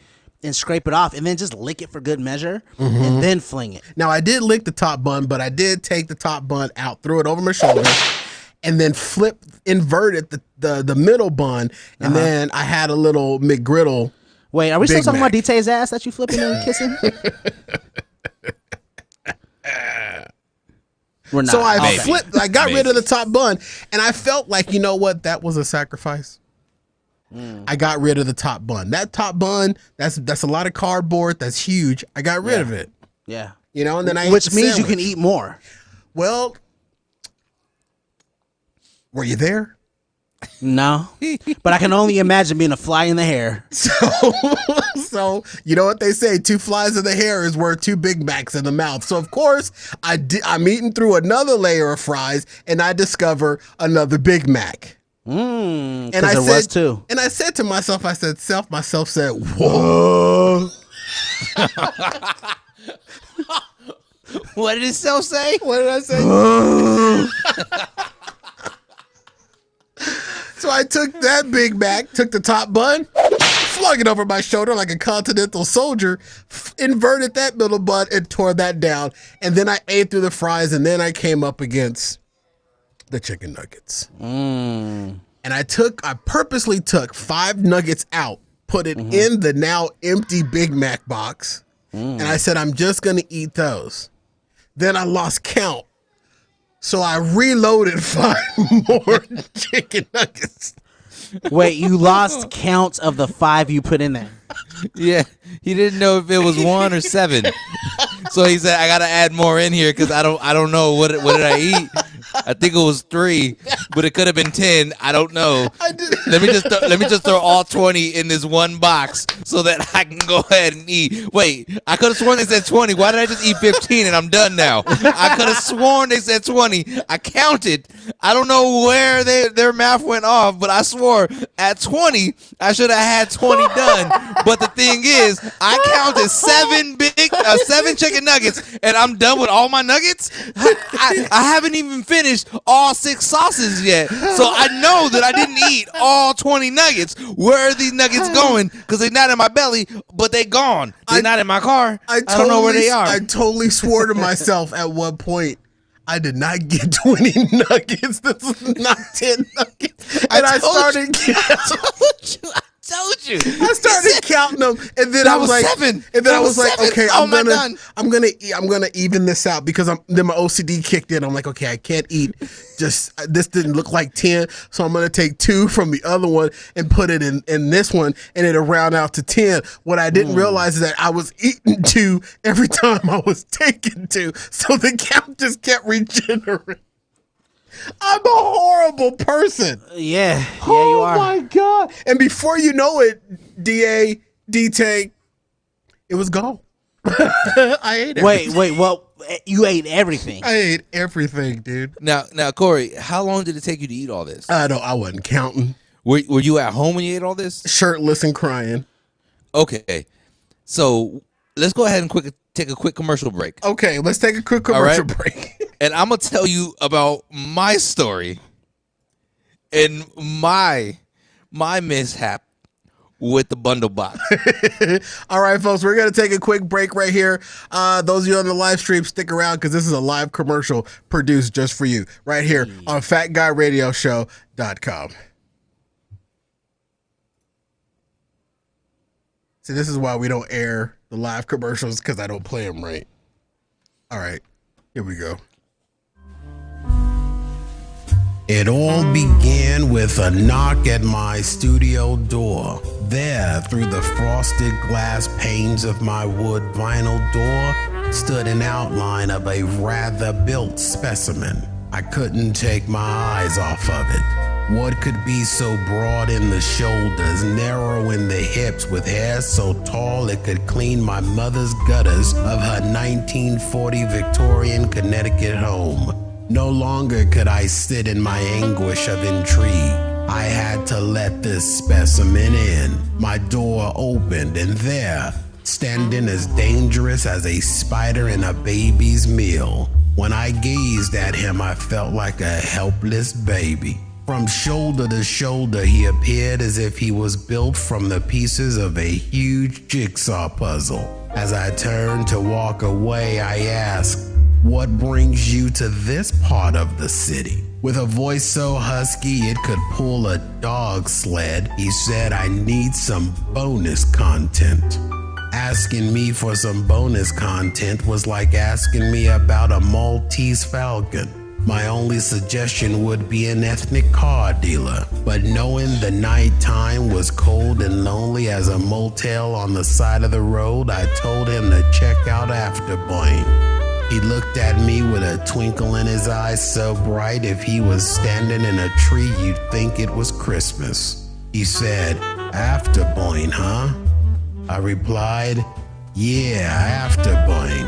and scrape it off and then just lick it for good measure and then fling it. Now, I did lick the top bun, but I did take the top bun out, threw it over my shoulder, and then inverted the middle bun, and then I had a little McGriddle. Wait, are we still Big talking Mac. about DT's ass that you flipping and kissing? We're not. So I Maybe. I got rid of the top bun, and I felt like, you know what, that was a sacrifice. I got rid of the top bun. That top bun, that's a lot of cardboard. That's huge. I got rid of it. Yeah. You know, and then I ate Which the means you sandwich. can eat more. Well, were you there? No. But I can only imagine being a fly in the hair. So you know what they say: 2 flies in the hair is worth 2 Big Macs in the mouth. So of course I'm eating through another layer of fries, and I discover another Big Mac. And there was too. And I said to myself, myself said, "Whoa." What did itself say? What did I say? So I took that Big Mac, took the top bun, flung it over my shoulder like a continental soldier, inverted that middle bun, and tore that down. And then I ate through the fries, and then I came up against the chicken nuggets. And I purposely took 5 nuggets out, put it in the now empty Big Mac box, and I said, I'm just going to eat those. Then I lost count. So I reloaded 5 more chicken nuggets. Wait, you lost count of the 5 you put in there. Yeah, he didn't know if it was 1 or 7. So he said, I gotta add more in here because I don't know what did I eat. I think it was 3, but it could have been 10. I don't know. Let me just throw all 20 in this one box so that I can go ahead and eat. Wait, I could have sworn they said 20. Why did I just eat 15 and I'm done now? I could have sworn they said 20. I counted. I don't know where their math went off, but I swore at 20 I should have had 20 done. But the thing is, I counted 7 chicken nuggets, and I'm done with all my nuggets. I haven't even finished all 6 sauces yet, so I know that I didn't eat all 20 nuggets. Where are these nuggets going? Because they're not in my belly, but they gone. They're not in my car. I don't know where they are. I totally swore to myself at one point, I did not get 20 nuggets. This is not 10 nuggets. And I started told you. I started counting them, and then I was like, 7. And then I was like, 7. okay, Oh, I'm gonna even this out because then my OCD kicked in. I'm like, okay, I can't eat. Just this didn't look like 10, so I'm gonna take 2 from the other one and put it in this one, and it'll round out to 10. What I didn't realize is that I was eating 2 every time I was taking 2, so the count just kept regenerating. I'm a horrible person. Yeah, Oh you are. my God. And before you know it, DT, it was gone. I ate everything. Wait, well, you ate everything. I ate everything, dude. Now, Corey, how long did it take you to eat all this? I wasn't counting. Were you at home when you ate all this? Shirtless and crying. Okay, so let's go ahead and take a quick commercial break. Okay, let's take a quick commercial break. And I'm gonna tell you about my story and my mishap with the bundle box. All right, folks, we're going to take a quick break right here. Those of you on the live stream, stick around because this is a live commercial produced just for you right here on FatGuyRadioShow.com. See, this is why we don't air the live commercials, because I don't play them right. All right, here we go. It all began with a knock at my studio door. There, through the frosted glass panes of my wood vinyl door, stood an outline of a rather built specimen. I couldn't take my eyes off of it. What could be so broad in the shoulders, narrow in the hips, with hair so tall it could clean my mother's gutters of her 1940 Victorian Connecticut home? No longer could I sit in my anguish of intrigue. I had to let this specimen in. My door opened, and there, standing as dangerous as a spider in a baby's meal. When I gazed at him, I felt like a helpless baby. From shoulder to shoulder, he appeared as if he was built from the pieces of a huge jigsaw puzzle. As I turned to walk away, I asked, "What brings you to this part of the city?" With a voice so husky it could pull a dog sled, he said, "I need some bonus content." Asking me for some bonus content was like asking me about a Maltese Falcon. My only suggestion would be an ethnic car dealer, but knowing the nighttime was cold and lonely as a motel on the side of the road, I told him to check out Afterburn. He looked at me with a twinkle in his eyes so bright if he was standing in a tree you'd think it was Christmas. He said, "Afterburn, huh?" I replied, "Yeah, Afterburn."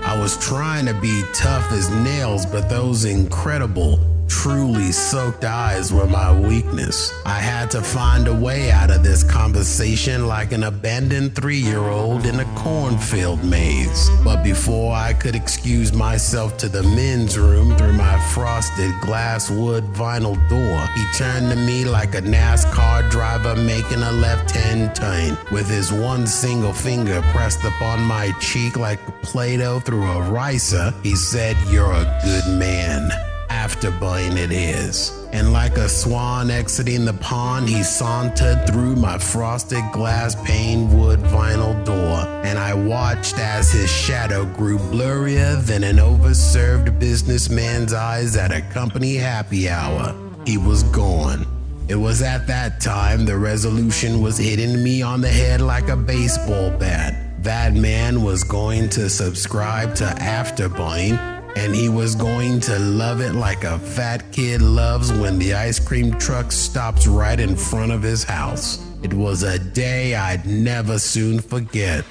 I was trying to be tough as nails, but those incredible, truly soaked eyes were my weakness. I had to find a way out of this conversation like an abandoned 3-year-old in a cornfield maze. But before I could excuse myself to the men's room through my frosted glass wood vinyl door, he turned to me like a NASCAR driver making a left-hand turn, with his one single finger pressed upon my cheek like Play-Doh through a ricer. He said, "You're a good man. Afterburn it is." And like a swan exiting the pond, he sauntered through my frosted glass pane wood vinyl door, and I watched as his shadow grew blurrier than an overserved businessman's eyes at a company happy hour. He was gone. It was at that time the resolution was hitting me on the head like a baseball bat. That man was going to subscribe to Afterburn, and he was going to love it like a fat kid loves when the ice cream truck stops right in front of his house. It was a day I'd never soon forget.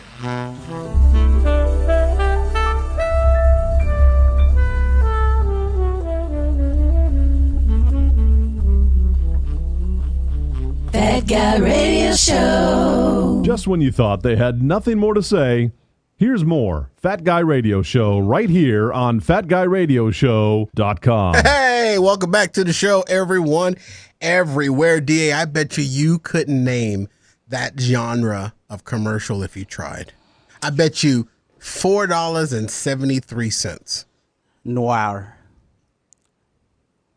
Fat Guy Radio Show. Just when you thought they had nothing more to say, here's more Fat Guy Radio Show right here on FatGuyRadioShow.com. Hey, welcome back to the show, everyone, everywhere. DA, I bet you couldn't name that genre of commercial if you tried. I bet you $4.73. Noir.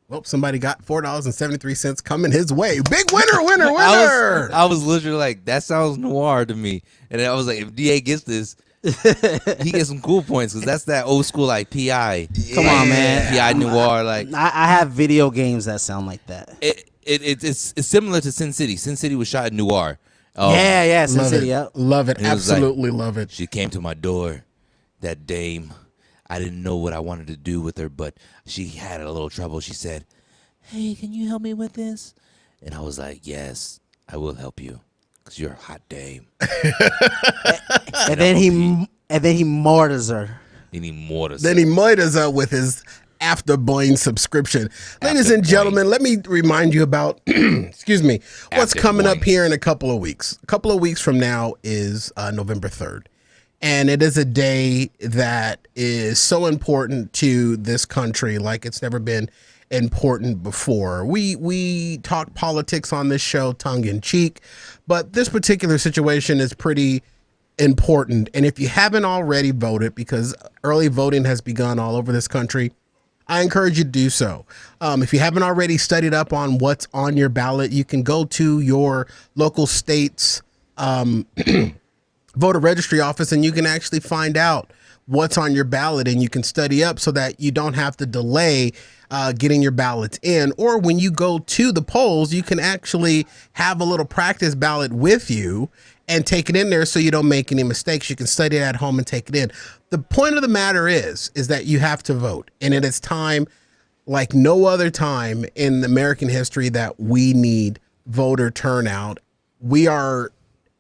Well, somebody got $4.73 coming his way. Big winner, winner, winner. I was literally like, that sounds noir to me. And then I was like, if DA gets this, he gets some cool points because that's that old school like PI. Come on, man. PI noir. Like I have video games that sound like that. It's similar to Sin City. Sin City was shot in noir. Yeah, Sin Love City. it. Yep. Love it. And it was like, Absolutely love it. She came to my door, that dame. I didn't know what I wanted to do with her, but she had a little trouble. She said, "Hey, can you help me with this?" And I was like, "Yes, I will help you, because you're a hot dame." and then he murders her. Then he murders her with his Afterburn subscription. Ladies and gentlemen, let me remind you about, excuse me, what's coming up here in a couple of weeks. A couple of weeks from now is November 3rd. And it is a day that is so important to this country like it's never been important before. We talk politics on this show tongue in cheek, but this particular situation is pretty important. And if you haven't already voted, because early voting has begun all over this country, I encourage you to do so. If you haven't already studied up on what's on your ballot, you can go to your local state's voter registry office and you can actually find out what's on your ballot, and you can study up so that you don't have to delay getting your ballots in. Or when you go to the polls, you can actually have a little practice ballot with you and take it in there so you don't make any mistakes. You can study it at home and take it in. The point of the matter is that you have to vote. And it is time like no other time in American history that we need voter turnout.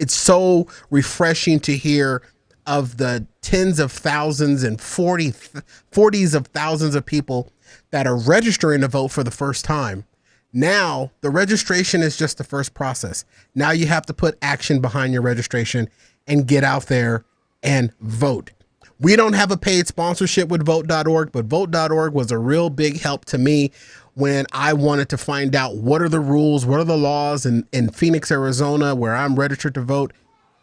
It's so refreshing to hear of the tens of thousands and 40s of thousands of people that are registering to vote for the first time. Now, the registration is just the first process. Now you have to put action behind your registration and get out there and vote. We don't have a paid sponsorship with vote.org, but vote.org was a real big help to me when I wanted to find out what are the rules, what are the laws in Phoenix, Arizona, where I'm registered to vote.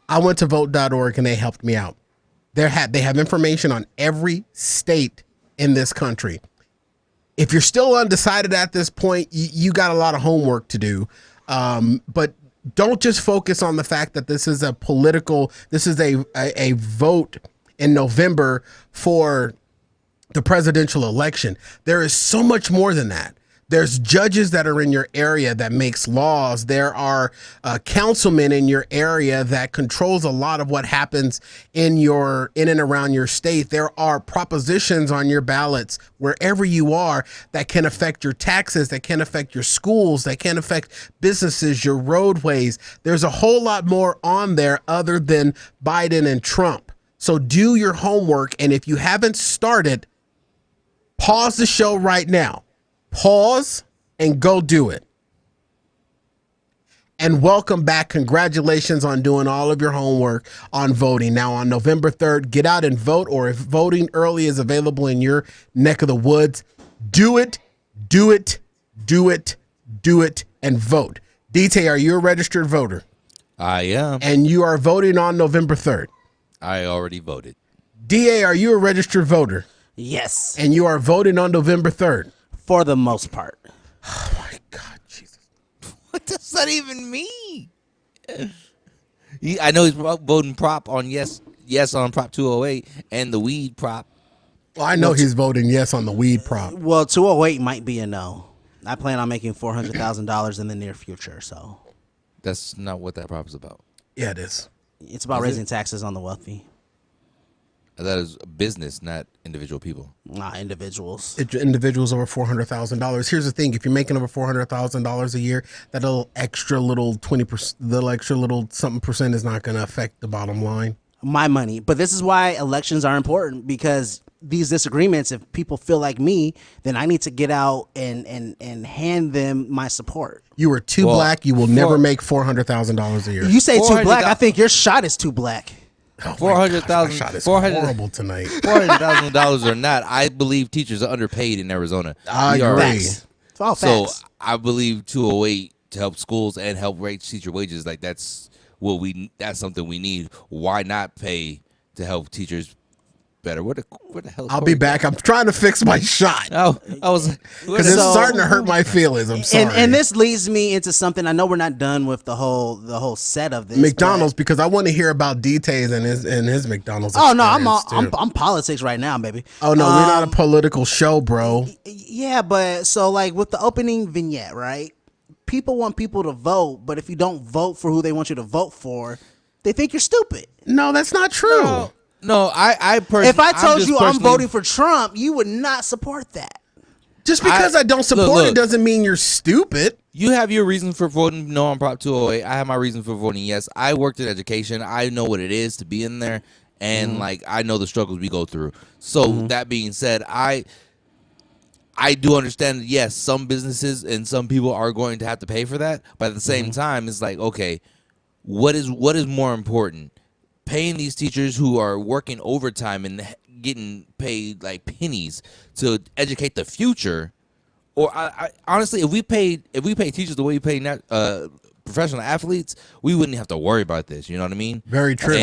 I went to vote.org and they helped me out. They have information on every state in this country. If you're still undecided at this point, you got a lot of homework to do. But don't just focus on the fact that this is a vote in November for the presidential election. There is so much more than that. There's judges that are in your area that makes laws. There are councilmen in your area that controls a lot of what happens in and around your state. There are propositions on your ballots wherever you are that can affect your taxes, that can affect your schools, that can affect businesses, your roadways. There's a whole lot more on there other than Biden and Trump. So do your homework. And if you haven't started, pause the show right now. Pause and go do it. And welcome back. Congratulations on doing all of your homework on voting. Now on November 3rd, get out and vote, or if voting early is available in your neck of the woods, do it, do it, do it, do it, and vote. DT, are you a registered voter? I am. And you are voting on November 3rd? I already voted. DA, are you a registered voter? Yes. And you are voting on November 3rd? For the most part. Oh, my God, Jesus. What does that even mean? I know he's voting prop on yes on Prop 208 and the weed prop. Well, I know he's voting yes on the weed prop. Well, 208 might be a no. I plan on making $400,000 in the near future, so. That's not what that prop is about. Yeah, it is. It's about raising taxes on the wealthy. That is a business, not individual people. Not individuals. Individuals over $400,000. Here's the thing: if you're making over $400,000 a year, that little extra 20%, something percent is not going to affect the bottom line. My money, but this is why elections are important, because these disagreements, if people feel like me, then I need to get out and hand them my support. You are too black. You will never make $400,000 a year. You say too black. I think your shot is too black. Oh $400,000 horrible tonight. $400,000 or not, I believe teachers are underpaid in Arizona. I agree. So I believe 208 to help schools and help raise teacher wages, like that's something we need. Why not pay to help teachers better? Where the hell? I'll be back. I'm trying to fix my shot. Oh, I was because it's starting to hurt my feelings. I'm sorry. And this leads me into something. I know we're not done with the whole set of this. McDonald's, because I want to hear about details and his McDonald's. Oh no, I'm politics right now, baby. Oh no, we're not a political show, bro. Yeah, but so like with the opening vignette, right? People want people to vote, but if you don't vote for who they want you to vote for, they think you're stupid. No, that's not true. No, I personally. If I told you I'm voting for Trump, you would not support that. Just because I don't support it doesn't mean you're stupid. You have your reason for voting no on Prop 208. I have my reason for voting yes. I worked in education. I know what it is to be in there, and like I know the struggles we go through. So that being said, I do understand that, yes, some businesses and some people are going to have to pay for that. But at the same time, it's like, okay, what is more important? Paying these teachers who are working overtime and getting paid like pennies to educate the future, or I honestly, if we pay teachers the way we pay professional athletes, we wouldn't have to worry about this. You know what I mean? Very true.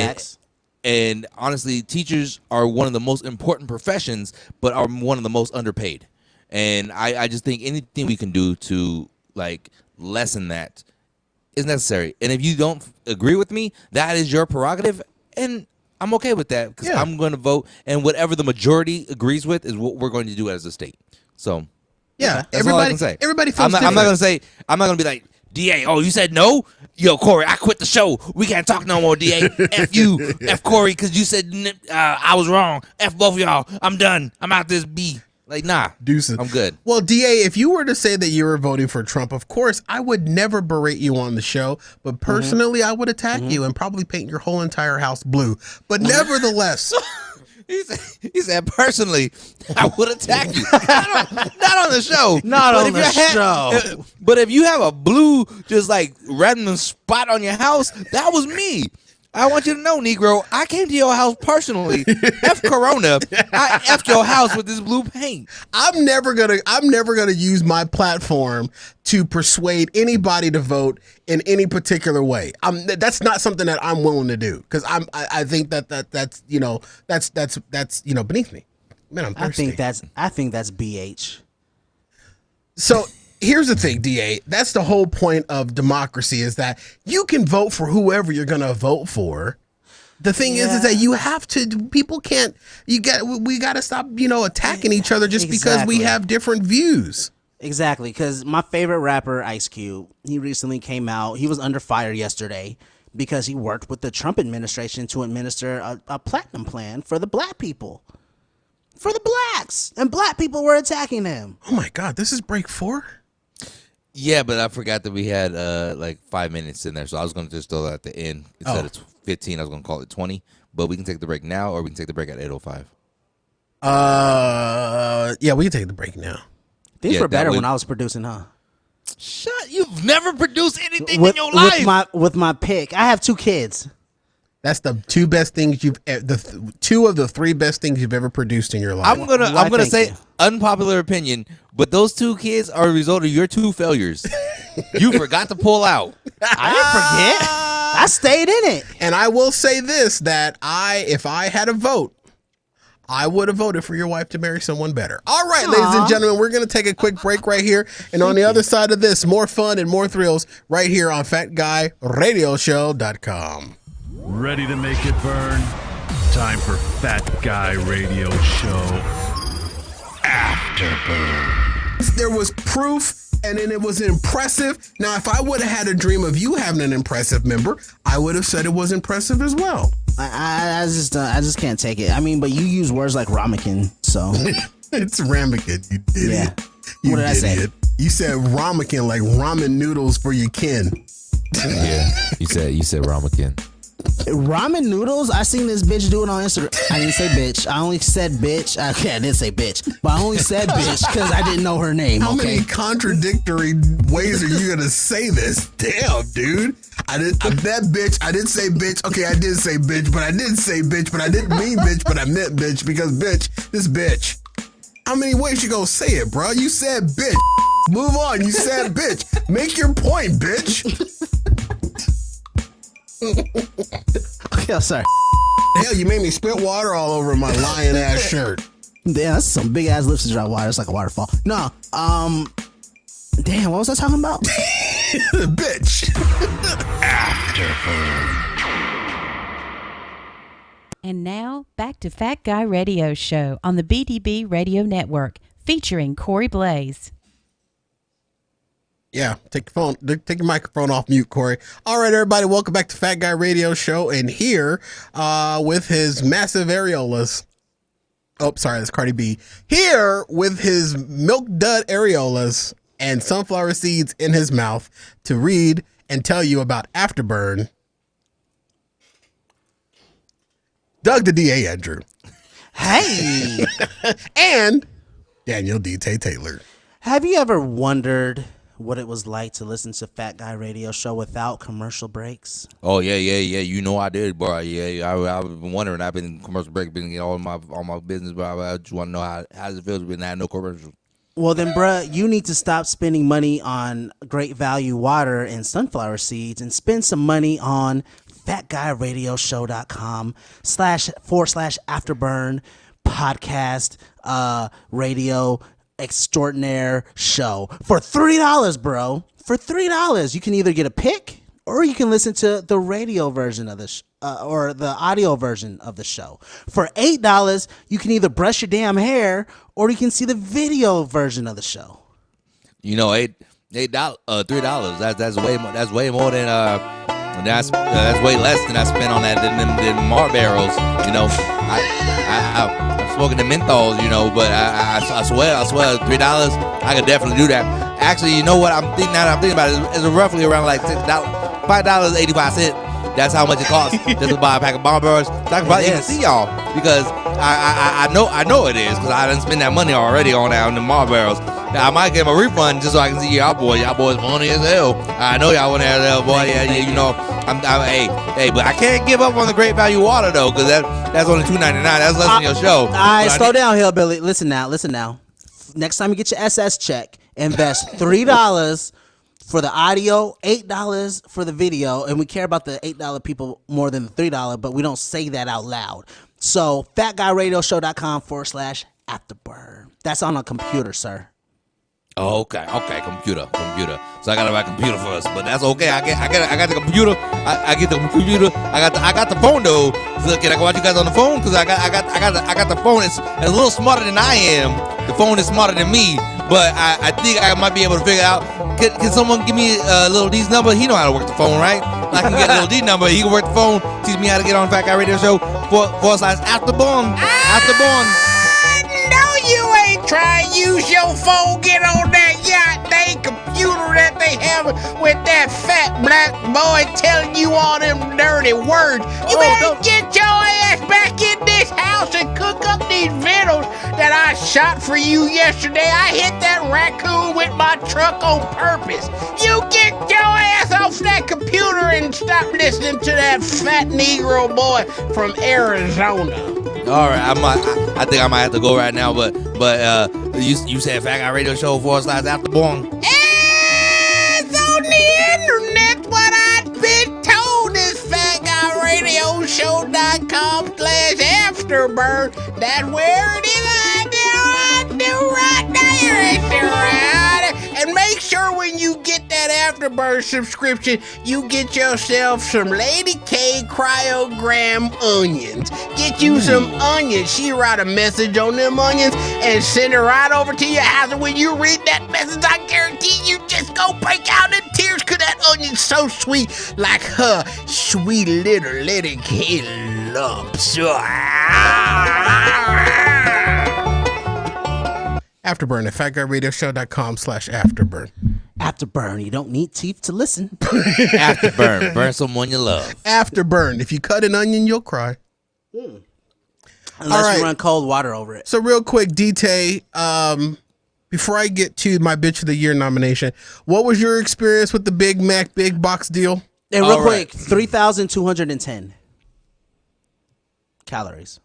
And honestly, teachers are one of the most important professions, but are one of the most underpaid. And I just think anything we can do to like lessen that is necessary. And if you don't agree with me, that is your prerogative. And I'm okay with that because I'm going to vote, and whatever the majority agrees with is what we're going to do as a state. So, yeah, that's all I can say. Everybody feels I'm not going to say. I'm not going to be like, DA, oh, you said no? Yo, Corey, I quit the show. We can't talk no more, DA. F you, F Corey, because you said I was wrong. F both of y'all. I'm done. I'm out this B. Like, nah, deuces. I'm good. Well, DA, if you were to say that you were voting for Trump, of course, I would never berate you on the show. But personally, I would attack you and probably paint your whole entire house blue. But nevertheless, He said, personally, I would attack you. Not on the show. Not on the show. But if you have a blue, just like random spot on your house, that was me. I want you to know, Negro, I came to your house personally. F Corona. I F'd your house with this blue paint. I'm never gonna use my platform to persuade anybody to vote in any particular way. That's not something that I'm willing to do because I think that's beneath me. Man, I'm thirsty. I think that's BH. So here's the thing, DA. That's the whole point of democracy is that you can vote for whoever you're going to vote for. The thing is that you have to. People can't. We got to stop. Attacking each other just because we have different views. Exactly, because my favorite rapper, Ice Cube, he recently came out. He was under fire yesterday because he worked with the Trump administration to administer a platinum plan for the black people. For the blacks. And black people were attacking him. Oh, my God. This is break 4? Yeah, but I forgot that we had like 5 minutes in there, so I was going to just throw that at the end. Instead of 15, I was going to call it 20. But we can take the break now, or we can take the break at 8:05. Yeah, we can take the break now. These were better when I was producing, huh? You've never produced anything in your life. With my pick. I have 2 kids. That's the 2 best things the 2 of the 3 best things you've ever produced in your life. I'm gonna say unpopular opinion, but those 2 kids are a result of your 2 failures. You forgot to pull out. I didn't forget. I stayed in it. And I will say this, that if I had a vote, I would have voted for your wife to marry someone better. All right, ladies and gentlemen, we're going to take a quick break right here. And on the other side of this, more fun and more thrills right here on FatGuyRadioShow.com. Ready to make it burn? Time for Fat Guy Radio Show Afterburn. There was proof, and then it was impressive. Now, if I would have had a dream of you having an impressive member, I would have said it was impressive as well. I just can't take it. I mean, but you use words like ramekin, so it's ramekin. You did it. What did I say? You said ramekin, like ramen noodles for your kin. Yeah, you said ramekin. Ramen noodles? I seen this bitch do it on Instagram. I didn't say bitch. I only said bitch. Okay, I didn't say bitch, but I only said bitch because I didn't know her name. How many contradictory ways are you gonna say this? Damn, dude. That bitch. I didn't say bitch. Okay, I did say bitch, but I didn't say bitch, but I didn't mean bitch, but I meant bitch because bitch. This bitch. How many ways you gonna say it, bro? You said bitch. Move on. You said bitch. Make your point, bitch. Okay, I'm sorry. Hell, you made me spit water all over my lion ass shirt. Damn, that's some big ass lips to drop water. It's like a waterfall. No, damn, what was I talking about? Bitch. And now back to Fat Guy Radio Show on the BDB Radio Network, featuring Corey Blaze. Yeah, take your microphone off mute, Corey. All right, everybody, welcome back to Fat Guy Radio Show. And here, with his massive areolas. Oh, sorry, that's Cardi B. Here with his milk dud areolas and sunflower seeds in his mouth to read and tell you about Afterburn. Doug the DA Andrew. Hey. And Daniel D.T. Taylor. Have you ever wondered what it was like to listen to Fat Guy Radio Show without commercial breaks? Oh yeah. You know I did, bro. Yeah, I've been wondering. I've been in commercial break, been getting all my business, but I just want to know how does it feel to be not no commercials. Well then, bruh, you need to stop spending money on great value water and sunflower seeds and spend some money on FatGuyRadioShow.com//afterburn podcast radio extraordinaire show for $3, bro. For $3, you can either get a pick or you can listen to the radio version of the or the audio version of the show. For $8, you can either brush your damn hair or you can see the video version of the show. You know, $3. That's way more. That's way more than that's way less than I spent on that than Marlboros. You know, I'm smoking the menthols. You know, but I swear $3. I could definitely do that. Actually, you know what I'm thinking about it is roughly around like $5.85. That's how much it costs just to buy a pack of Marlboros. So I can probably even see y'all because I know it is because I didn't spend that money already on the Marlboros. Now, I might get my refund just so I can see y'all boys. Y'all boys funny as hell. I know y'all want to have that boy. Yeah, you know. Hey, but I can't give up on the Great Value water though, because that's only $2.99. That's less than your show. All right, slow down, Hillbilly. Listen now. Next time you get your SS check, invest $3 for the audio, $8 for the video, and we care about the $8 people more than the $3, but we don't say that out loud. So, FatGuyRadioShow.com/afterburn. That's on a computer, sir. Oh, okay, computer. So I gotta buy a computer first, but that's okay. I got the computer. I get the computer. I got the phone though. So can I go watch you guys on the phone? Because I got the phone. It's a little smarter than I am. The phone is smarter than me, but I think I might be able to figure out. Can someone give me Little D's number? He know how to work the phone, right? I can get Little D number. He can work the phone. Teach me how to get on Fat Guy Radio Show /afterborn. No, you ain't trying to use your phone. Get on that yacht dang computer that they have with that fat black boy telling you all them dirty words. You better get your ass back in this house and cook up these vittles that I shot for you yesterday. I hit that raccoon with my truck on purpose. You get your ass off that computer and stop listening to that fat Negro boy from Arizona. All right, I think I might have to go right now, but you said Fat Guy Radio Show /afterborn. It's on the internet. What I've been told is FatGuyRadioShow.com/afterburn. That's where it is. I do right there. It's right. And make sure when you get that Afterburn subscription, you get yourself some Lady K cryogram onions. Get you some onions. She write a message on them onions and send it right over to your house. And when you read that message, I guarantee you just go break out in tears because that onion's so sweet, like her sweet little Lady K lumps. Afterburn at FatGuyRadioShow.com/afterburn. Afterburn. You don't need teeth to listen. Afterburn. Burn someone you love. Afterburn. If you cut an onion, you'll cry. Unless you run cold water over it. So real quick, DT, before I get to my Bitch of the Year nomination, what was your experience with the Big Mac Big Box deal? And real quick, 3,210 calories.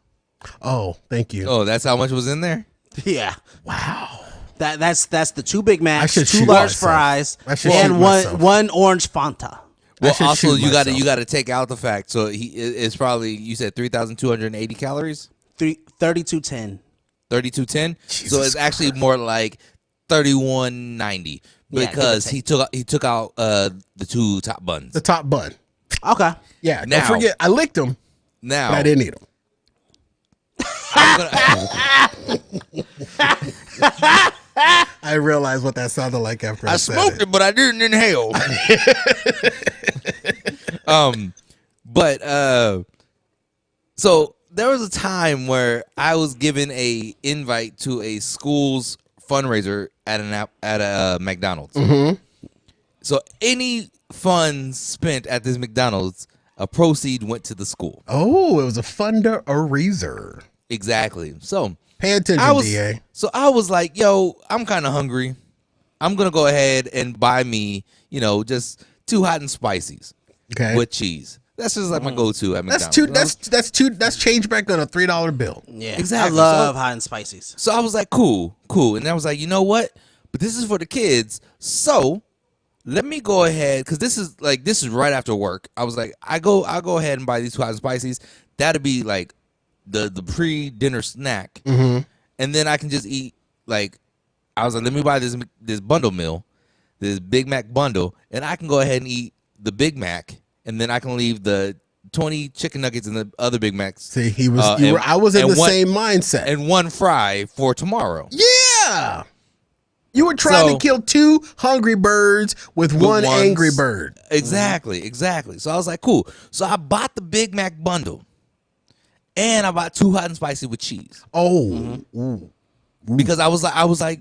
Oh, thank you. Oh, that's how much was in there? Yeah. Wow. That's the 2 Big Macs, 2 shoot large myself. fries, I should and shoot myself. one orange Fanta. Well, should also shoot you got myself. to take out the fact. So it's probably, you said 3,280 calories. 3,210. 3,210. So it's actually more like 3,190 because he took out the 2 top buns. The top bun. Okay. Yeah. Now- Don't forget, I licked them, Now but I didn't eat them. I realized what that sounded like after I said smoked it, but I didn't inhale. So there was a time where I was given a invite to a school's fundraiser at a McDonald's. Mm-hmm. So any funds spent at this McDonald's, a proceed went to the school. Oh, it was a fundraiser. Exactly. So pay attention, DA. So I was like, yo, I'm kind of hungry. I'm going to go ahead and buy me, just 2 hot and spicies with cheese. That's just like my go-to at McDonald's. That's change back on a $3 bill. Yeah, exactly. I love hot and spicies. So I was like, cool. And I was like, you know what? But this is for the kids. So let me go ahead, because this is right after work. I was like, I'll go ahead and buy these 2 hot and spicies. That'd be like the pre-dinner snack, and then I can just eat. Like, I was like, let me buy this bundle meal, this Big Mac bundle, and I can go ahead and eat the Big Mac, and then I can leave the 20 chicken nuggets and the other Big Macs. See, I was in the same mindset, and 1 fry for tomorrow. Yeah, you were trying to kill 2 hungry birds with one angry bird. Exactly. So I was like, cool. So I bought the Big Mac bundle. And I bought 2 hot and spicy with cheese. Oh, because I was like,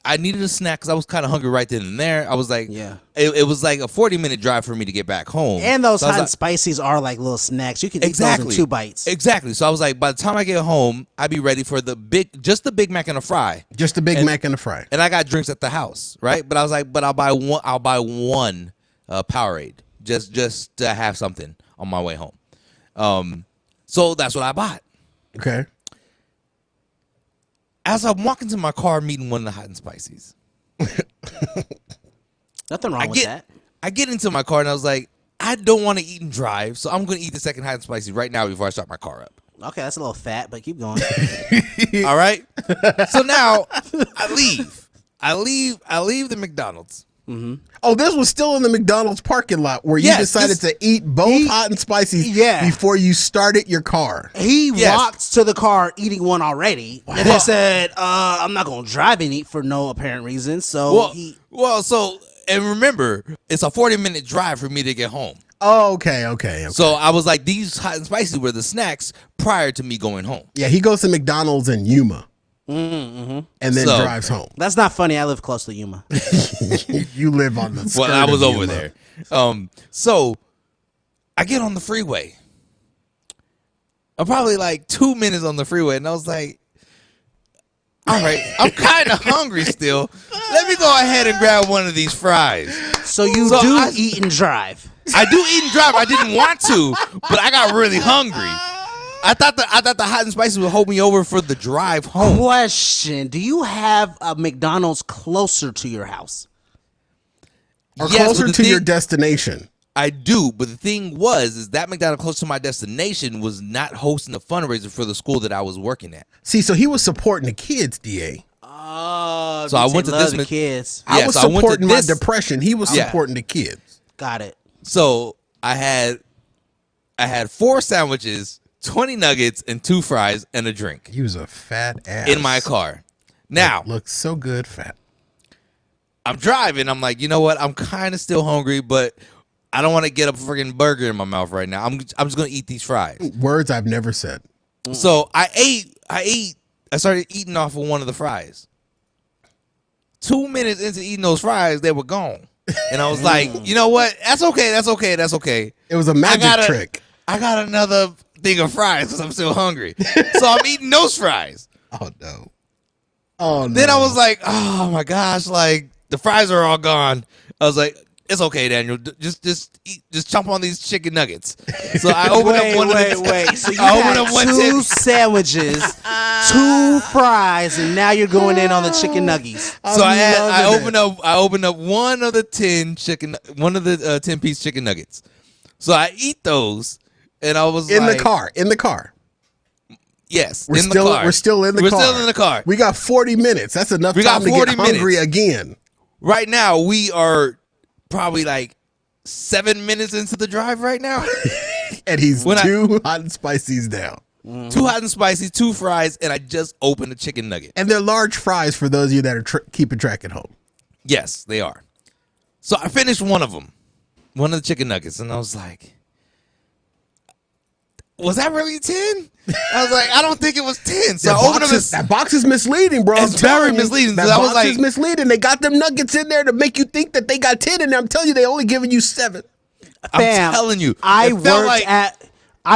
I needed a snack because I was kind of hungry right then and there. I was like, Yeah. It was like a 40-minute drive for me to get back home. And those So I was hot like- and spices are like little snacks. You can eat Exactly. those in 2 bites. Exactly. So I was like, by the time I get home, I'd be ready for just the Big Mac and a fry. Just a Big Mac and a fry. And I got drinks at the house, right? But I was like, but I'll buy one Powerade just to have something on my way home. So that's what I bought. Okay. As I'm walking to my car, meeting one of the hot and spices. Nothing wrong with that. I get into my car and I was like, I don't want to eat and drive, so I'm going to eat the second hot and spicy right now before I start my car up. Okay, that's a little fat, but keep going. All right. So now I leave the McDonald's. Oh, this was still in the McDonald's parking lot where you decided to eat both hot and spicy before you started your car. He walked to the car eating one already, and then said, I'm not going to drive and eat for no apparent reason. So and remember, it's a 40-minute drive for me to get home. Oh, okay. So I was like, these hot and spicy were the snacks prior to me going home. Yeah, he goes to McDonald's in Yuma Mm-hmm. and then drives home. That's not funny. I live close to Yuma. You live on the skirt Well, I was of over Yuma. there. So I get on the freeway. I'm probably like 2 minutes on the freeway, and I was like, all right, I'm kind of hungry still. Let me go ahead and grab one of these fries. So you eat and drive. I do eat and drive. I didn't want to, but I got really hungry. I thought the hot and spicy would hold me over for the drive home. Question: do you have a McDonald's closer to your house? Or closer to your destination? I do, but the thing is that McDonald's close to my destination was not hosting a fundraiser for the school that I was working at. See, so he was supporting the kids, DA. Oh, so I went to this the kids. I was supporting my depression. He was supporting the kids. Got it. So I had 4 sandwiches, 20 nuggets, and 2 fries and a drink. He was a fat ass in my car. Now looks so good, fat. I'm driving. I'm like, you know what? I'm kind of still hungry, but I don't want to get a freaking burger in my mouth right now. I'm just gonna eat these fries. Words I've never said. So I started eating off of one of the fries. 2 minutes into eating those fries, they were gone. And I was like, you know what? That's okay. It was a magic trick. I got another thing of fries because I'm still hungry. So I'm eating those fries. Oh no. Then I was like, oh my gosh, like the fries are all gone. I was like, it's okay, Daniel. Just chomp on these chicken nuggets. So I opened up one. So you had 2 sandwiches, 2 fries, and now you're going in on the chicken nuggies. So I opened up one of the 10-piece chicken nuggets. So I eat those, and I was in the car. Yes, we're still in the car. We're still in the car. We got 40 minutes. That's enough time to get hungry again. Right now, we are probably like 7 minutes into the drive right now. And he's 2 hot and spices down. 2 hot and spicy, 2 fries, and I just opened a chicken nugget. And they're large fries for those of you that are keeping track at home. Yes, they are. So I finished one of them, one of the chicken nuggets, and I was like, was that really 10? I was like, I don't think it was 10. So that box is misleading, bro. It's very misleading. That box is misleading. They got them nuggets in there to make you think that they got 10, and I'm telling you, they only giving you 7. I'm telling you, I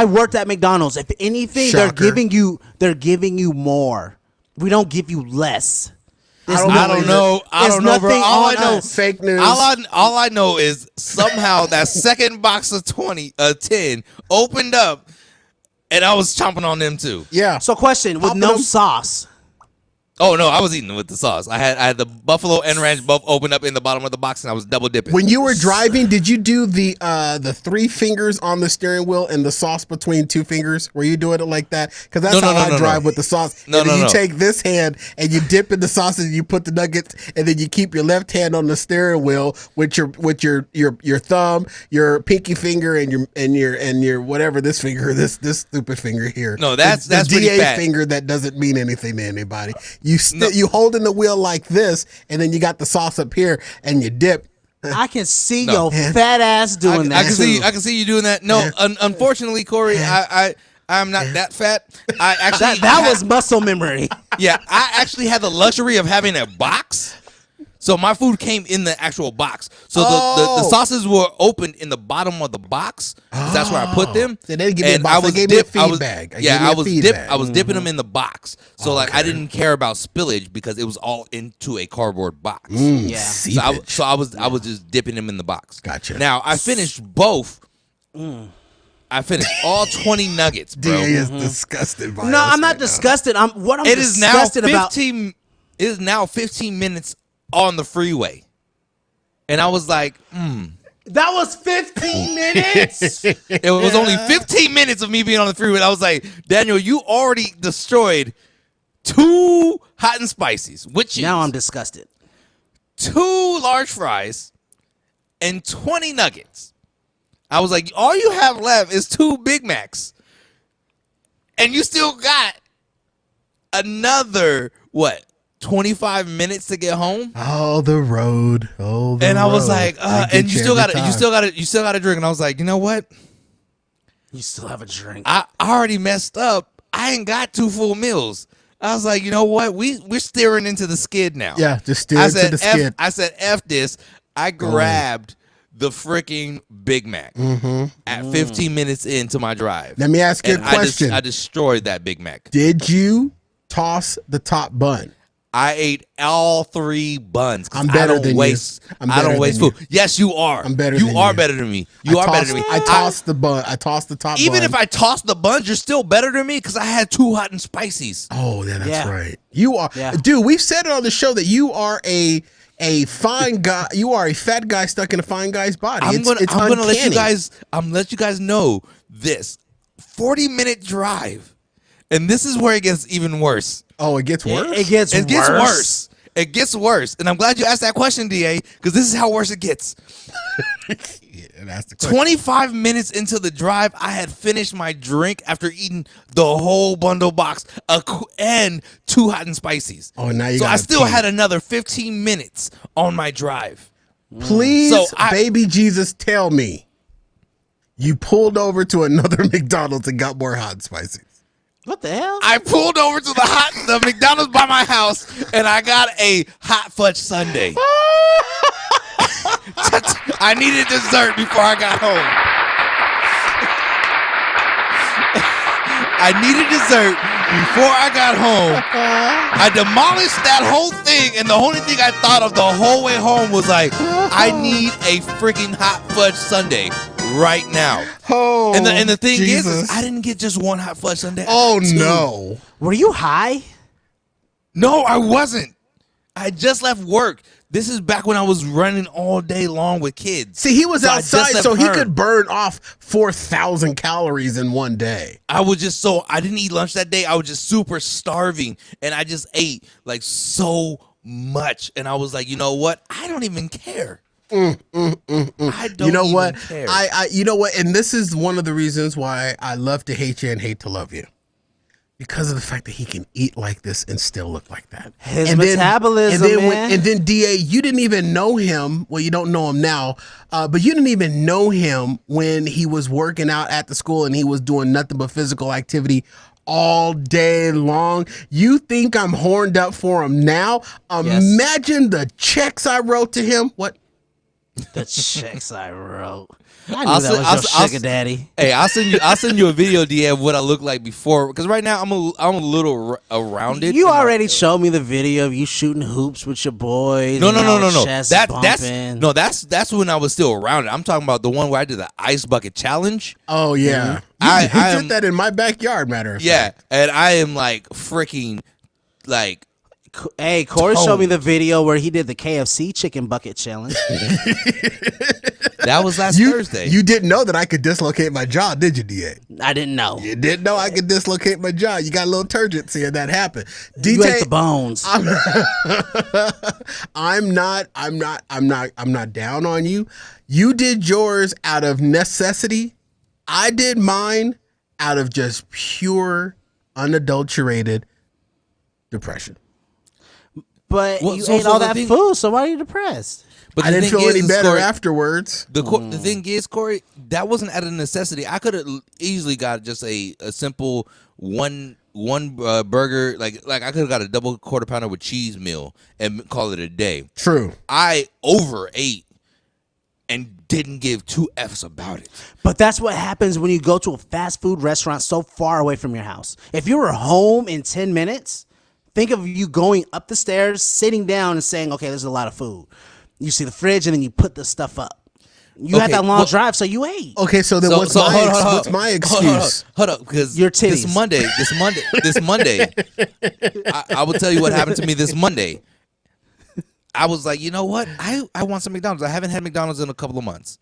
worked at McDonald's. If anything, they're giving you more. We don't give you less. I don't know, bro. All I know, fake news. All I know is somehow that second box of 10 opened up, and I was chomping on them too. Yeah. So, question with no sauce. Oh no, I was eating with the sauce. I had the buffalo and ranch both open up in the bottom of the box, and I was double dipping. When you were driving, did you do the 3 fingers on the steering wheel and the sauce between 2 fingers? Were you doing it like that? Because that's how I drive with the sauce. You take this hand and you dip in the sauce and you put the nuggets, and then you keep your left hand on the steering wheel with your thumb, your pinky finger, and your whatever this stupid finger here. No, that's the pretty DA fat. finger that doesn't mean anything to anybody. You hold in the wheel like this, and then you got the sauce up here, and you dip. I can see your fat ass doing that. I can see you doing that. No, unfortunately, Corey, I I'm not that fat. I actually that was muscle memory. Yeah, I actually had the luxury of having a box. So my food came in the actual box. So the sauces were opened in the bottom of the box. That's where I put them. They didn't give me a box. They gave me a feed bag. I was dipping them in the box. So like I didn't care about spillage because it was all into a cardboard box. Yeah. So I was just dipping them in the box. Gotcha. Now I finished both. I finished all 20 nuggets, bro. DA is disgusted by No, I'm not disgusted. I'm disgusted about. It is now 15 minutes on the freeway. And I was like, That was 15 minutes. It was only 15 minutes of me being on the freeway. I was like, Daniel, you already destroyed 2 hot and spices. Which now I'm disgusted. 2 large fries and 20 nuggets. I was like, all you have left is 2 Big Macs. And you still got another, 25 minutes to get home. Oh, the road. And I was like, and you still got to drink. And I was like, you know what? You still have a drink. I already messed up. I ain't got 2 full meals. I was like, you know what? We're steering into the skid now. Yeah, just steer into the skid. I said, F this. I grabbed the freaking Big Mac at 15 minutes into my drive. Let me ask you a question. I destroyed that Big Mac. Did you toss the top bun? I ate all 3 buns. I'm better than you. I don't waste food. Yes, you are. I'm better you than are you. better than me. You are better than me. I tossed the bun. I tossed the top Even bun. if I tossed the buns, you're still better than me because I had 2 hot and spices. Oh, yeah, that's right. You are. Yeah. Dude, we've said it on the show that you are a fine guy. You are a fat guy stuck in a fine guy's body. I'm gonna let you guys know this 40-minute drive, and this is where it gets even worse. Oh, it gets worse. It gets worse. It gets worse, and I'm glad you asked that question, DA, because this is how worse it gets. That's the question. 25 minutes into the drive, I had finished my drink after eating the whole bundle box and 2 hot and spices. Oh, now you. So I still had another 15 minutes on my drive. Please, baby Jesus, tell me you pulled over to another McDonald's and got more hot and spices. What the hell? I pulled over to the McDonald's by my house, and I got a hot fudge sundae. I needed dessert before I got home. I needed dessert before I got home. I demolished that whole thing, and the only thing I thought of the whole way home was like, I need a freaking hot fudge sundae right now. Oh, and the thing Jesus. is I didn't get just 1 hot fudge sundae. Oh, no. Were you high? No, I wasn't. I just left work. This is back when I was running all day long with kids. See, he was outside, so he could burn off 4,000 calories in one day. I didn't eat lunch that day. I was just super starving, and I just ate like so much. And I was like, you know what? I don't even care. I don't you know even what? care. You know what? And this is one of the reasons why I love to hate you and hate to love you. Because of the fact that he can eat like this and still look like that. His metabolism, man. And then, DA, you didn't even know him. Well, you don't know him now, but you didn't even know him when he was working out at the school and he was doing nothing but physical activity all day long. You think I'm horned up for him now? Imagine the checks I wrote to him. What? The checks I wrote. I knew that was your sugar daddy. Hey, I'll send you a video, DA, of what I look like before. Because right now I'm a little rounded. You already showed me the video of you shooting hoops with your boys. No. That's That's when I was still rounded. I'm talking about the one where I did the ice bucket challenge. Oh yeah, I did that in my backyard. Matter of fact. And I am like freaking like. Hey, Corey showed me the video where he did the KFC chicken bucket challenge. That was last Thursday. You didn't know that I could dislocate my jaw, did you, DA? I didn't know. You didn't know I could dislocate my jaw. You got a little turgency and that happened. You ate the bones. I'm not down on you. You did yours out of necessity. I did mine out of just pure, unadulterated depression. But you ate all that food, so why are you depressed? But I didn't feel any better afterwards. The thing is, Corey, that wasn't out of necessity. I could have easily got just a simple one burger. Like I could have got a double quarter pounder with cheese meal and call it a day. True. I overate and didn't give two F's about it. But that's what happens when you go to a fast food restaurant so far away from your house. If you were home in 10 minutes, think of you going up the stairs, sitting down and saying, okay, there's a lot of food. You see the fridge and then you put the stuff up. You had that long drive, so you ate. Okay, so then what's my excuse? Hold up, because your titties. This Monday, I will tell you what happened to me this Monday. I was like, you know what? I want some McDonald's. I haven't had McDonald's in a couple of months.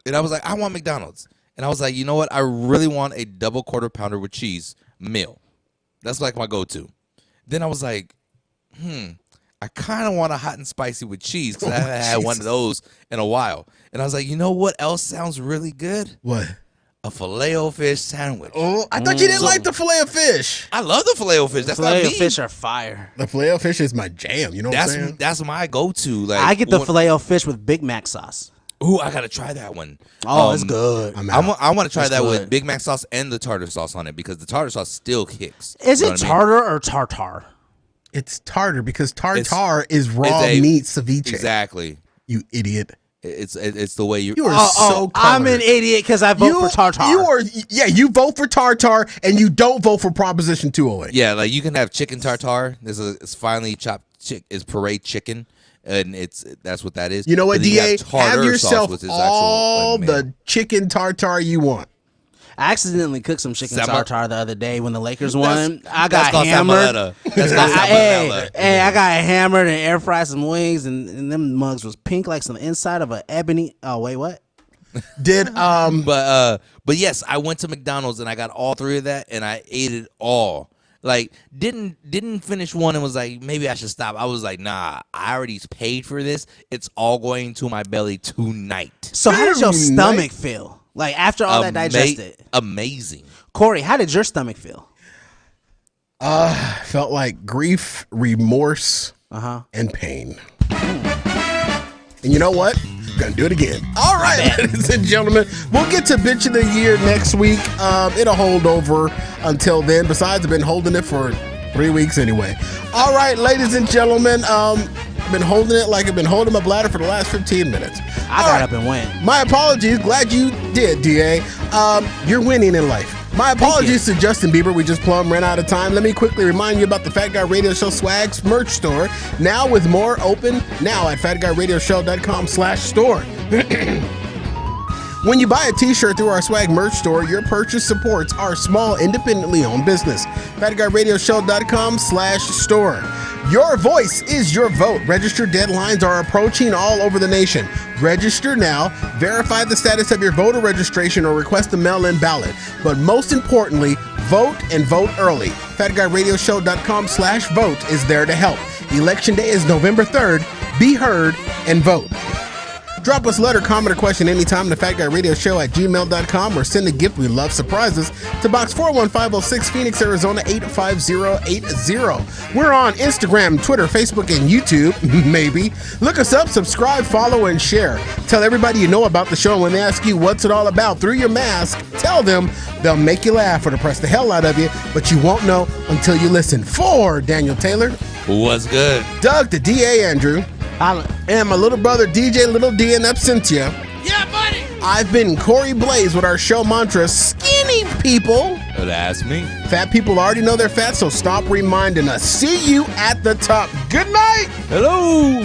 And I was like, I want McDonald's. And I was like, you know what? I really want a double quarter pounder with cheese meal. That's like my go-to. Then I was like, I kind of want a hot and spicy with cheese because I haven't had one of those in a while. And I was like, you know what else sounds really good? What? A Filet-O-Fish sandwich. Oh, I thought you didn't like the Filet-O-Fish. I love the Filet-O-Fish. That's not me. Filet-O-Fish are fire. The Filet-O-Fish is my jam. You know what I'm saying? That's my go-to. Like, I get the Filet-O-Fish with Big Mac sauce. Ooh, I gotta try that one. Oh, it's good. I want to try that with Big Mac sauce and the tartar sauce on it because the tartar sauce still kicks. Is it tartar or tartar? It's tartar because tartar is raw meat ceviche. Exactly. You idiot. It's the way you are so colored. I'm an idiot because I vote for tartar. You vote for tartar and you don't vote for Proposition 208. Yeah, like you can have chicken tartar. It's finely chopped it's parade chicken. And that's what that is. You know what, DA? Have yourself sauce, all the chicken tartar you want. I accidentally cooked some chicken tartar the other day when the Lakers won. I got hammered. I got hammered and air fried some wings, and them mugs was pink like some inside of an ebony. Oh wait, what? But yes, I went to McDonald's and I got all three of that, and I ate it all. Like didn't finish one and was like, maybe I should stop. I was like, nah, I already paid for this. It's all going to my belly tonight. So how did your stomach feel? Like after all that digested? Amazing. Corey, how did your stomach feel? Felt like grief, remorse, and pain. And you know what? Gonna do it again. All right, ladies and gentlemen, we'll get to Bitch of the Year next week. It'll hold over until then. Besides, I've been holding it for 3 weeks anyway. All right, ladies and gentlemen, I've been holding it like I've been holding my bladder for the last 15 minutes. I got up and went. My apologies. Glad you did, DA. You're winning in life. My apologies to Justin Bieber. We just plumb ran out of time. Let me quickly remind you about the Fat Guy Radio Show Swags merch store. Now with more open now at fatguyradioshow.com/store. When you buy a t-shirt through our swag merch store, your purchase supports our small, independently owned business. fatguyradioshow.com/store. Your voice is your vote. Register deadlines are approaching all over the nation. Register now, verify the status of your voter registration, or request a mail-in ballot. But most importantly, vote and vote early. fatguyradioshow.com/vote is there to help. Election day is November 3rd. Be heard and vote. Drop us a letter, comment, or question anytime to fatguyradioshow@gmail.com or send a gift. We love surprises to Box 41506, Phoenix, Arizona 85080. We're on Instagram, Twitter, Facebook, and YouTube, maybe. Look us up, subscribe, follow, and share. Tell everybody you know about the show. When they ask you what's it all about through your mask, tell them. They'll make you laugh or depress the hell out of you, but you won't know until you listen. For Daniel Taylor. What's good? Doug, the DA Andrew. And my little brother, DJ Little D in absentia. Yeah, buddy. I've been Corey Blaze with our show mantra, skinny people. That's me. Fat people already know they're fat, so stop reminding us. See you at the top. Good night. Hello.